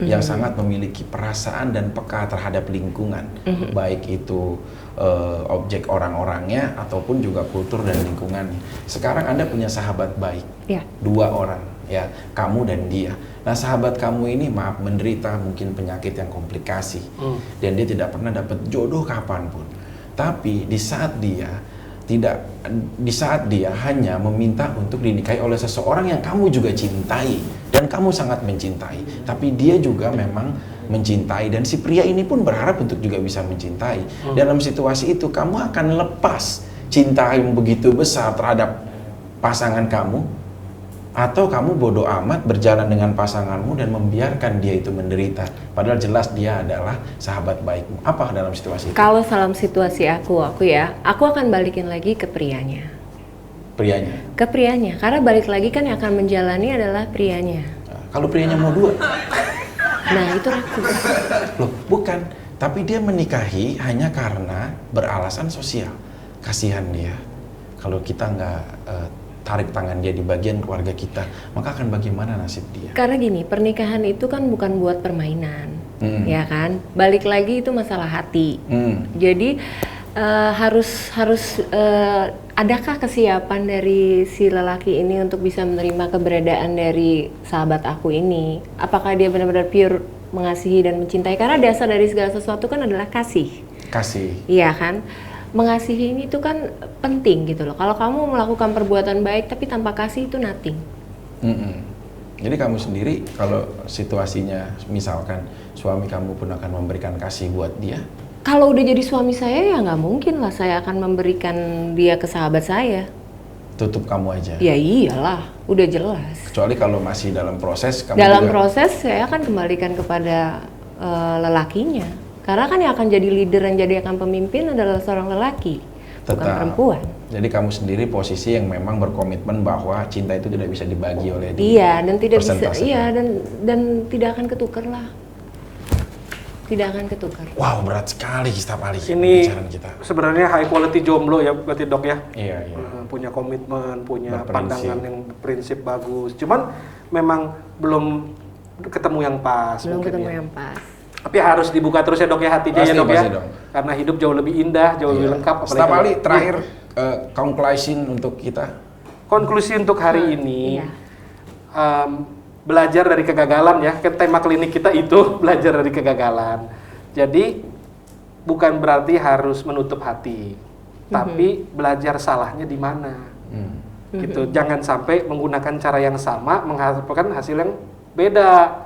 Speaker 2: yang sangat memiliki perasaan dan peka terhadap lingkungan, baik itu objek orang-orangnya ataupun juga kultur dan lingkungannya. Sekarang Anda punya sahabat baik, 2 orang, ya, kamu dan dia. Nah, sahabat kamu ini maaf menderita mungkin penyakit yang komplikasi dan dia tidak pernah dapat jodoh kapanpun. Tapi di saat dia hanya meminta untuk dinikahi oleh seseorang yang kamu juga cintai dan dan kamu sangat mencintai, tapi dia juga memang mencintai, dan si pria ini pun berharap untuk juga bisa mencintai. Dalam situasi itu kamu akan lepas cinta yang begitu besar terhadap pasangan kamu, atau kamu bodoh amat berjalan dengan pasanganmu dan membiarkan dia itu menderita, padahal jelas dia adalah sahabat baikmu. Apa dalam situasi itu?
Speaker 1: Kalau dalam situasi aku akan balikin lagi ke prianya.
Speaker 2: Prianya?
Speaker 1: Ke prianya, karena balik lagi kan yang akan menjalani adalah prianya.
Speaker 2: Nah, kalau prianya mau dua?
Speaker 1: Nah itu rakus.
Speaker 2: Loh, bukan. Tapi dia menikahi hanya karena beralasan sosial. Kasihan dia. Kalau kita nggak tarik tangan dia di bagian keluarga kita, maka akan bagaimana nasib dia?
Speaker 1: Karena gini, pernikahan itu kan bukan buat permainan, ya kan? Balik lagi itu masalah hati. Jadi adakah kesiapan dari si lelaki ini untuk bisa menerima keberadaan dari sahabat aku ini? Apakah dia benar-benar pure mengasihi dan mencintai? Karena dasar dari segala sesuatu kan adalah kasih.
Speaker 2: Kasih.
Speaker 1: Iya kan? Mengasihi ini tuh kan penting gitu loh. Kalau kamu melakukan perbuatan baik tapi tanpa kasih itu nothing.
Speaker 2: Jadi kamu sendiri kalau situasinya misalkan suami kamu pun akan memberikan kasih buat dia,
Speaker 1: kalau udah jadi suami saya ya nggak mungkin lah saya akan memberikan dia ke sahabat saya.
Speaker 2: tutup kamu aja?
Speaker 1: Ya iyalah, udah jelas.
Speaker 2: Kecuali kalau masih dalam proses, kamu
Speaker 1: dalam
Speaker 2: juga...
Speaker 1: proses saya akan kembalikan kepada lelakinya. Karena kan yang akan jadi leader dan jadi akan pemimpin adalah seorang lelaki, bukan perempuan.
Speaker 2: Jadi kamu sendiri posisi yang memang berkomitmen bahwa cinta itu tidak bisa dibagi oleh dia.
Speaker 1: Iya, dan tidak bisa, iya dan tidak akan ketukar lah. Tidak akan ketukar.
Speaker 2: Wow, berat sekali Ustaz Ali.
Speaker 3: Ini sebenarnya high quality jomblo ya berarti Dok ya.
Speaker 2: Iya, iya.
Speaker 3: Punya komitmen, punya
Speaker 2: Berprinsip.
Speaker 3: pandangan yang prinsip bagus. Cuman memang belum ketemu yang pas.
Speaker 1: Belum ketemu
Speaker 3: ya.
Speaker 1: yang pas.
Speaker 3: Tapi harus dibuka terus ya Dok ya hatinya
Speaker 2: Pasti,
Speaker 3: ya Dok ya.
Speaker 2: dong.
Speaker 3: Karena hidup jauh lebih indah, jauh lebih lengkap.
Speaker 2: Ustaz Ali, terakhir conclusion untuk kita.
Speaker 3: Konklusi untuk hari ini.
Speaker 1: Iya.
Speaker 3: Belajar dari kegagalan ya, kan tema klinik kita itu belajar dari kegagalan. Jadi bukan berarti harus menutup hati, tapi belajar salahnya di mana. Gitu. Jangan sampai menggunakan cara yang sama menghasilkan hasil yang beda.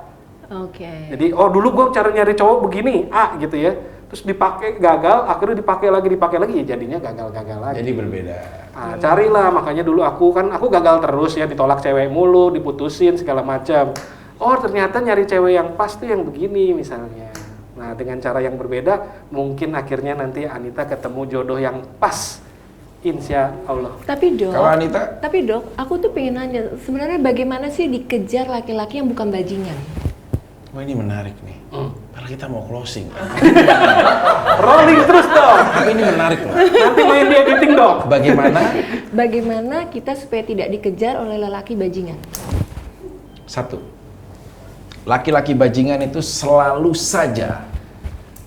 Speaker 1: Oke.
Speaker 3: Jadi dulu gue cara nyari cowok begini, gitu ya. Terus dipakai gagal, akhirnya dipakai lagi, ya jadinya gagal lagi.
Speaker 2: Jadi berbeda.
Speaker 3: Nah, carilah, makanya dulu aku gagal terus ya, ditolak cewek mulu, diputusin segala macam. Ternyata nyari cewek yang pas tuh yang begini misalnya. Nah, dengan cara yang berbeda, mungkin akhirnya nanti Anita ketemu jodoh yang pas. Insya Allah.
Speaker 1: Tapi Dok,
Speaker 2: Kalau Anita?
Speaker 1: Aku tuh pengen nanya, sebenarnya bagaimana sih dikejar laki-laki yang bukan bajingan?
Speaker 2: Wah, ini menarik nih. Karena kita mau closing.
Speaker 3: Rolling terus dong.
Speaker 2: Tapi ini menarik loh.
Speaker 3: Nanti main di editing dong.
Speaker 1: Bagaimana kita supaya tidak dikejar oleh lelaki bajingan?
Speaker 2: Satu, laki-laki bajingan itu selalu saja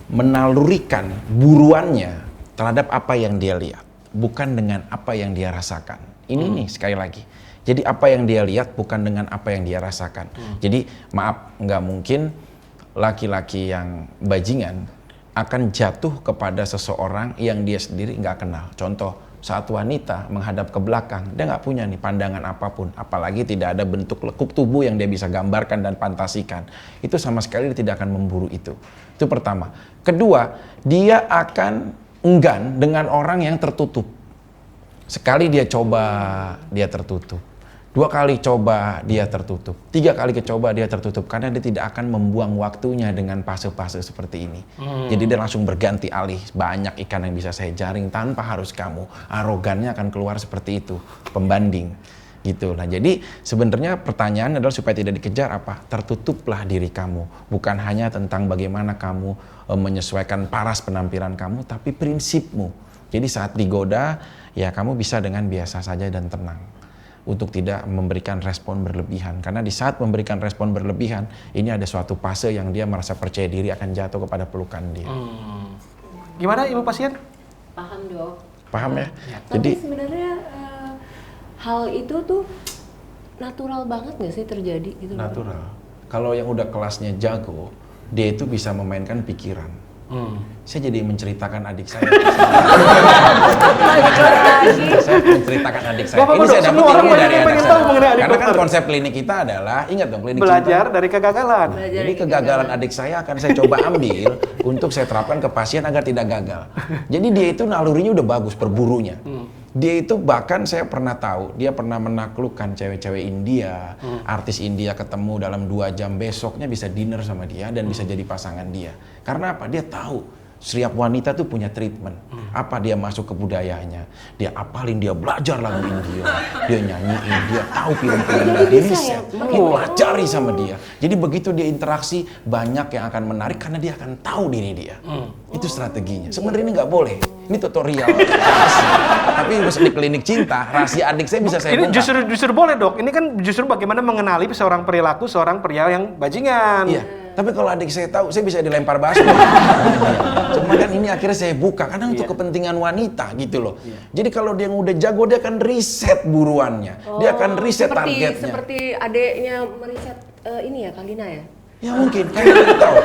Speaker 2: menalurikan buruannya terhadap apa yang dia lihat, bukan dengan apa yang dia rasakan. Ini nih sekali lagi. Jadi apa yang dia lihat bukan dengan apa yang dia rasakan. Jadi maaf, nggak mungkin laki-laki yang bajingan akan jatuh kepada seseorang yang dia sendiri nggak kenal. Contoh, saat wanita menghadap ke belakang, dia nggak punya nih pandangan apapun, apalagi tidak ada bentuk lekuk tubuh yang dia bisa gambarkan dan fantasikan. Itu sama sekali dia tidak akan memburu itu. Itu pertama. Kedua, dia akan enggan dengan orang yang tertutup. Sekali dia coba, dia tertutup. 2 kali coba, dia tertutup. 3 kali coba, dia tertutup. Karena dia tidak akan membuang waktunya dengan fase-fase seperti ini. Jadi dia langsung berganti alih. Banyak ikan yang bisa saya jaring tanpa harus kamu. Arogannya akan keluar seperti itu. Pembanding. Gitu. Nah, jadi sebenarnya pertanyaan adalah supaya tidak dikejar apa? Tertutuplah diri kamu. Bukan hanya tentang bagaimana kamu menyesuaikan paras penampilan kamu, tapi prinsipmu. Jadi saat digoda, ya kamu bisa dengan biasa saja dan tenang. Untuk tidak memberikan respon berlebihan. Karena di saat memberikan respon berlebihan, ini ada suatu fase yang dia merasa percaya diri akan jatuh kepada pelukan dia.
Speaker 3: Gimana ibu pasien?
Speaker 1: Paham Dok.
Speaker 2: Paham ya?
Speaker 1: Tapi
Speaker 2: Jadi
Speaker 1: sebenarnya hal itu tuh natural banget nggak sih terjadi gitu?
Speaker 2: natural. Kalau yang udah kelasnya jago, dia itu bisa memainkan pikiran. Saya jadi menceritakan adik saya.
Speaker 1: Balik lagi.
Speaker 2: Saya menceritakan adik saya.
Speaker 3: Gak apa-apa,
Speaker 2: Ini saya
Speaker 3: Dok.
Speaker 2: dapat
Speaker 3: Semua orang
Speaker 2: ilmu
Speaker 3: banyak
Speaker 2: dari
Speaker 3: yang
Speaker 2: anak
Speaker 3: pengen
Speaker 2: saya.
Speaker 3: tahu mengenai adik
Speaker 2: Karena kan
Speaker 3: dokter.
Speaker 2: konsep klinik kita adalah, ingat dong, klinik
Speaker 3: Belajar
Speaker 2: cinta.
Speaker 3: dari kegagalan.
Speaker 2: Jadi kegagalan adik saya akan saya coba ambil untuk saya terapkan ke pasien agar tidak gagal. Jadi dia itu nalurinya udah bagus, perburunya. Dia itu bahkan saya pernah tahu, dia pernah menaklukkan cewek-cewek India, artis India ketemu dalam 2 jam, besoknya bisa dinner sama dia dan bisa jadi pasangan dia. Karena apa? Dia tahu setiap wanita tuh punya treatment. Apa dia masuk ke budayanya, dia apalin, dia belajar lagu India, dia nyanyiin, dia tahu film-filmnya, dia riset, dia pelajari sama dia. Jadi begitu dia interaksi, banyak yang akan menarik karena dia akan tahu diri dia. Itu strateginya. Sebenarnya ini nggak boleh. Ini tutorial. Tapi di klinik cinta, rahasia adik saya bisa saya
Speaker 3: Ini
Speaker 2: bongkar.
Speaker 3: justru boleh, Dok. Ini kan justru bagaimana mengenali seorang perilaku seorang pria yang bajingan.
Speaker 2: Iya. Tapi kalau adik saya tahu, saya bisa dilempar baskom. Cuma kan ini akhirnya saya buka karena untuk kepentingan wanita gitu loh. Jadi kalau dia udah jago, dia akan riset buruannya, dia akan riset targetnya.
Speaker 1: Seperti adeknya meriset ini ya, Kalina ya?
Speaker 2: Ya mungkin, kan dia tahu.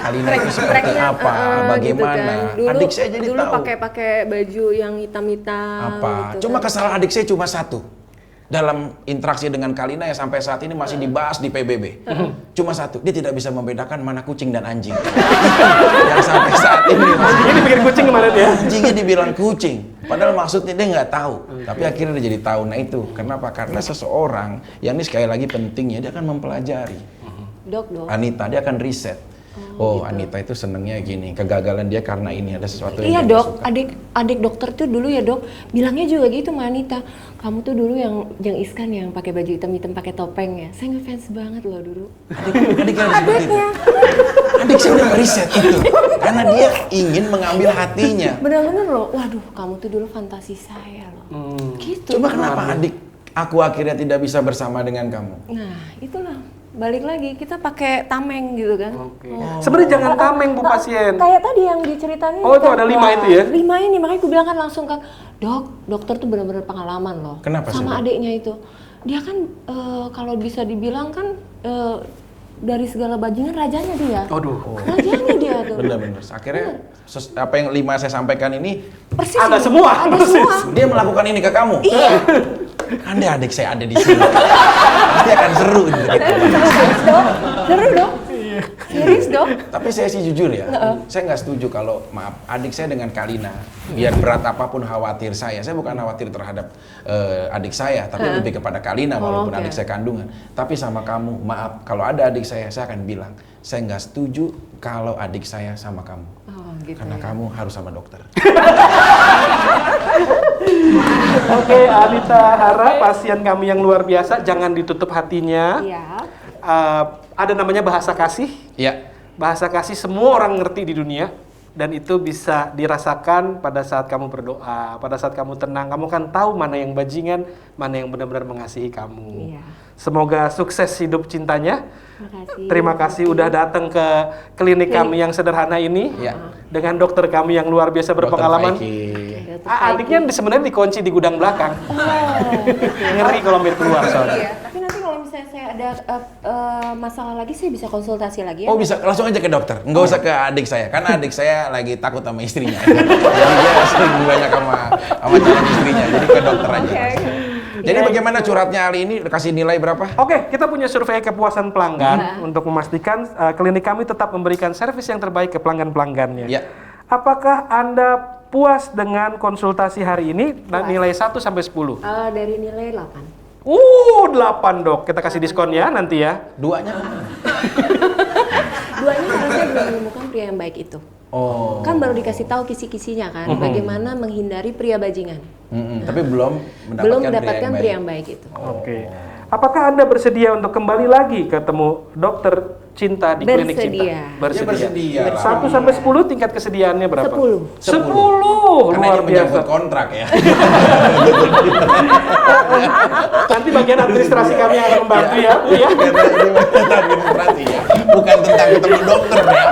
Speaker 2: Kalina itu seperti
Speaker 1: Tracknya,
Speaker 2: apa, bagaimana.
Speaker 1: gitu kan. Dulu,
Speaker 2: Adik saya jadi
Speaker 1: dulu
Speaker 2: tahu.
Speaker 1: pakai baju yang hitam-hitam.
Speaker 2: Apa?
Speaker 1: Gitu
Speaker 2: Cuma
Speaker 1: kan.
Speaker 2: kesalahan adik saya cuma satu. Dalam interaksi dengan Kalina yang sampai saat ini masih dibahas di PBB. Cuma satu, dia tidak bisa membedakan mana kucing dan anjing. Yang sampai saat ini masih
Speaker 3: Ini bikin kucing kemarin ya.
Speaker 2: anjingnya dibilang kucing. Padahal maksudnya dia nggak tahu. Tapi akhirnya dia jadi tahu. Nah itu, kenapa? Karena seseorang, yang ini sekali lagi pentingnya, dia akan mempelajari.
Speaker 1: Dok.
Speaker 2: Anita, dia akan riset. Oh, Anita itu senengnya gini, kegagalan dia karena ini, ada sesuatu
Speaker 1: Iya
Speaker 2: yang dia
Speaker 1: dok,
Speaker 2: suka.
Speaker 1: adik dokter tuh dulu ya dok, bilangnya juga gitu sama Anita. Kamu tuh dulu yang Iskan yang pakai baju hitam-hitam pakai topeng ya. Saya ngefans banget loh dulu.
Speaker 2: Adik harus seperti itu. Adik saya udah riset itu, karena dia ingin mengambil hatinya.
Speaker 1: Bener-bener loh, waduh kamu tuh dulu fantasi saya loh. Gitu.
Speaker 2: Coba kenapa adik aku akhirnya tidak bisa bersama dengan kamu?
Speaker 1: Nah itulah, balik lagi kita pakai tameng gitu kan.
Speaker 3: Sebenarnya jangan tameng Bu pasien.
Speaker 1: Kayak tadi yang diceritain
Speaker 3: Oh, itu ada 5 itu ya?
Speaker 1: 5 ini, makanya aku bilang kan langsung kan, dokter tuh benar-benar pengalaman loh.
Speaker 2: Kenapa sih,
Speaker 1: sama
Speaker 2: Dok?
Speaker 1: adiknya itu. Dia kan kalau bisa dibilang kan dari segala bajingan rajanya dia.
Speaker 3: Aduh.
Speaker 1: Rajanya dia tuh.
Speaker 2: Benar-benar. Akhirnya apa yang 5 saya sampaikan ini,
Speaker 1: Persis.
Speaker 3: Ada
Speaker 1: ini.
Speaker 3: semua,
Speaker 1: Ada
Speaker 3: persis.
Speaker 1: semua.
Speaker 2: dia melakukan ini ke kamu.
Speaker 1: Iya.
Speaker 2: Anda adik saya ada di sini. Pasti akan seru gitu.
Speaker 1: Serius dok. Seru dok. Serius dok.
Speaker 2: Tapi saya sih jujur ya, saya nggak setuju kalau maaf adik saya dengan Kalina, biar berat apapun khawatir saya bukan khawatir terhadap adik saya, tapi lebih kepada Kalina walaupun
Speaker 1: oke.
Speaker 2: adik saya kandungan. Tapi sama kamu, maaf kalau ada adik saya akan bilang saya nggak setuju kalau adik saya sama kamu,
Speaker 1: Oh gitu.
Speaker 2: karena
Speaker 1: ya.
Speaker 2: kamu harus sama dokter.
Speaker 3: Oke, Anita harap pasien kami yang luar biasa jangan ditutup hatinya.
Speaker 1: Iya.
Speaker 3: Ada namanya bahasa kasih.
Speaker 2: Ya,
Speaker 3: Bahasa kasih semua orang ngerti di dunia dan itu bisa dirasakan pada saat kamu berdoa, pada saat kamu tenang, kamu kan tahu mana yang bajingan, mana yang benar-benar mengasihi kamu.
Speaker 1: Iya.
Speaker 3: Semoga sukses hidup cintanya.
Speaker 1: Makasih.
Speaker 3: Terima kasih udah datang ke klinik kami yang sederhana ini
Speaker 2: Iya.
Speaker 3: dengan dokter kami yang luar biasa berpengalaman. Adiknya sebenarnya dikunci di gudang belakang. Ngeri kalau ambil keluar soalnya.
Speaker 1: Iya. Tapi nanti kalau misalnya saya ada masalah lagi, saya bisa konsultasi lagi ya.
Speaker 2: Oh bisa, langsung aja ke dokter, nggak usah ke adik saya, karena adik saya lagi takut sama istrinya. Jadi dia sering banyak sama calon istrinya, jadi ke dokter aja. Jadi bagaimana curhatnya hari ini, kasih nilai berapa?
Speaker 3: Oke, kita punya survei kepuasan pelanggan untuk memastikan klinik kami tetap memberikan servis yang terbaik ke pelanggan-pelanggannya.
Speaker 2: Ya.
Speaker 3: Apakah Anda puas dengan konsultasi hari ini? Nah, nilai 1 sampai 10.
Speaker 1: Dari nilai 8.
Speaker 3: 8 dok. Kita kasih diskon ya nanti ya.
Speaker 2: Duanya mana?
Speaker 1: Duanya karena saya belum menemukan pria yang baik itu.
Speaker 2: Oh.
Speaker 1: Kan baru dikasih tahu kisi-kisinya kan, bagaimana menghindari pria bajingan.
Speaker 2: Tapi belum
Speaker 1: Mendapatkan pria yang baik itu.
Speaker 3: Oke. Apakah Anda bersedia untuk kembali lagi ketemu dokter cinta di klinik cinta?
Speaker 1: Bersedia.
Speaker 2: Dia bersedia lah.
Speaker 3: 1 sampai 10 tingkat kesediaannya berapa?
Speaker 1: 10.
Speaker 3: 10.
Speaker 2: Karena
Speaker 3: Luar
Speaker 2: ini menyangkut
Speaker 3: biasa.
Speaker 2: kontrak ya.
Speaker 3: Nanti bagian administrasi kami akan membantu ya, Bu ya.
Speaker 2: Karena ini tentang administrasi ya, bukan tentang ketemu dokter ya.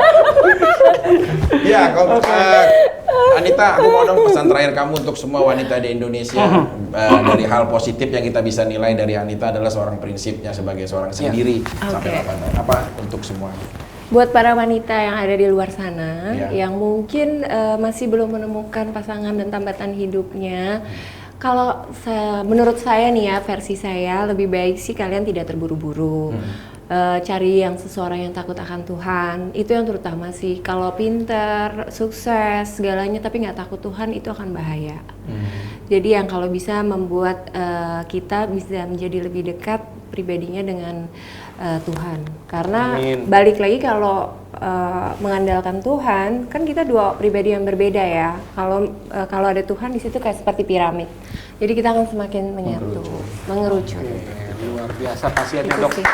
Speaker 2: Ya, kalau Anita, aku mau dong pesan terakhir kamu untuk semua wanita di Indonesia. Dari hal positif yang kita bisa nilai dari Anita adalah seorang prinsipnya sebagai seorang sendiri sampai apa untuk semua.
Speaker 1: Buat para wanita yang ada di luar sana,
Speaker 2: Iya.
Speaker 1: yang mungkin masih belum menemukan pasangan dan tambatan hidupnya, kalau menurut saya nih ya, versi saya, lebih baik sih kalian tidak terburu-buru. Cari yang seseorang yang takut akan Tuhan, itu yang terutama sih. Kalau pinter, sukses, segalanya tapi nggak takut Tuhan, itu akan bahaya. Jadi yang kalau bisa membuat kita bisa menjadi lebih dekat pribadinya dengan Tuhan. Karena
Speaker 3: Amin.
Speaker 1: balik lagi kalau mengandalkan Tuhan, kan kita dua pribadi yang berbeda ya. Kalau ada Tuhan di situ kayak seperti piramid. Jadi kita akan semakin menyatu, mengerucut.
Speaker 3: Luar biasa pasiennya,
Speaker 1: Itu
Speaker 3: Dok.
Speaker 1: sih.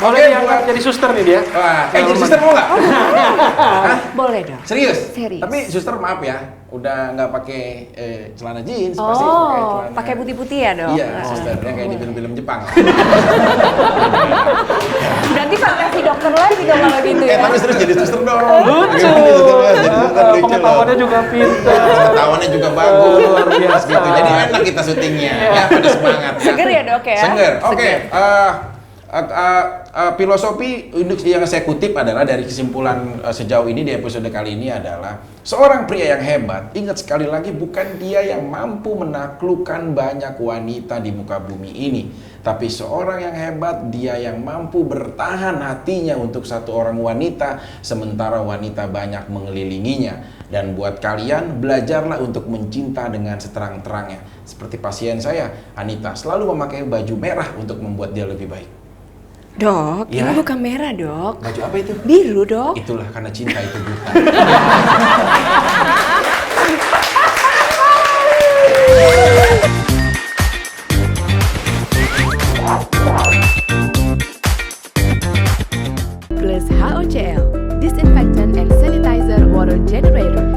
Speaker 3: Boleh diangkat jadi suster nih dia.
Speaker 2: Wah, jadi suster mau nggak?
Speaker 1: Boleh dong.
Speaker 2: Serius?
Speaker 1: Serius.
Speaker 2: Tapi suster maaf ya, udah nggak pakai celana jeans, pasti
Speaker 1: Oh, pakai putih-putih ya dong?
Speaker 2: Iya, suster, yang kayak di film-film Jepang.
Speaker 1: Berarti fantasi dokter lagi dong kalau gitu ya?
Speaker 2: Tapi terus jadi suster dong.
Speaker 3: Lucu.
Speaker 2: Jadi suster lucu loh.
Speaker 3: Pengetahuannya juga pintar.
Speaker 2: Pengetahuannya juga bagus.
Speaker 3: Luar biasa.
Speaker 2: Gitu. Jadi enak kita syutingnya. Ya, pada semangat. Ya.
Speaker 1: Seger ya dok ya?
Speaker 2: Seger. Oke.
Speaker 1: Seger.
Speaker 2: Filosofi yang saya kutip adalah dari kesimpulan sejauh ini di episode kali ini adalah seorang pria yang hebat, ingat sekali lagi, bukan dia yang mampu menaklukkan banyak wanita di muka bumi ini, tapi seorang yang hebat, dia yang mampu bertahan hatinya untuk satu orang wanita sementara wanita banyak mengelilinginya. Dan buat kalian, belajarlah untuk mencinta dengan seterang-terangnya. Seperti pasien saya, Anita, selalu memakai baju merah untuk membuat dia lebih baik.
Speaker 1: Dok,
Speaker 2: Ya.
Speaker 1: ini bukan merah dok.
Speaker 2: Baju apa itu?
Speaker 1: Biru dok.
Speaker 2: Itulah karena cinta itu buta.
Speaker 4: Plus HOCl, disinfectant and sanitizer water generator.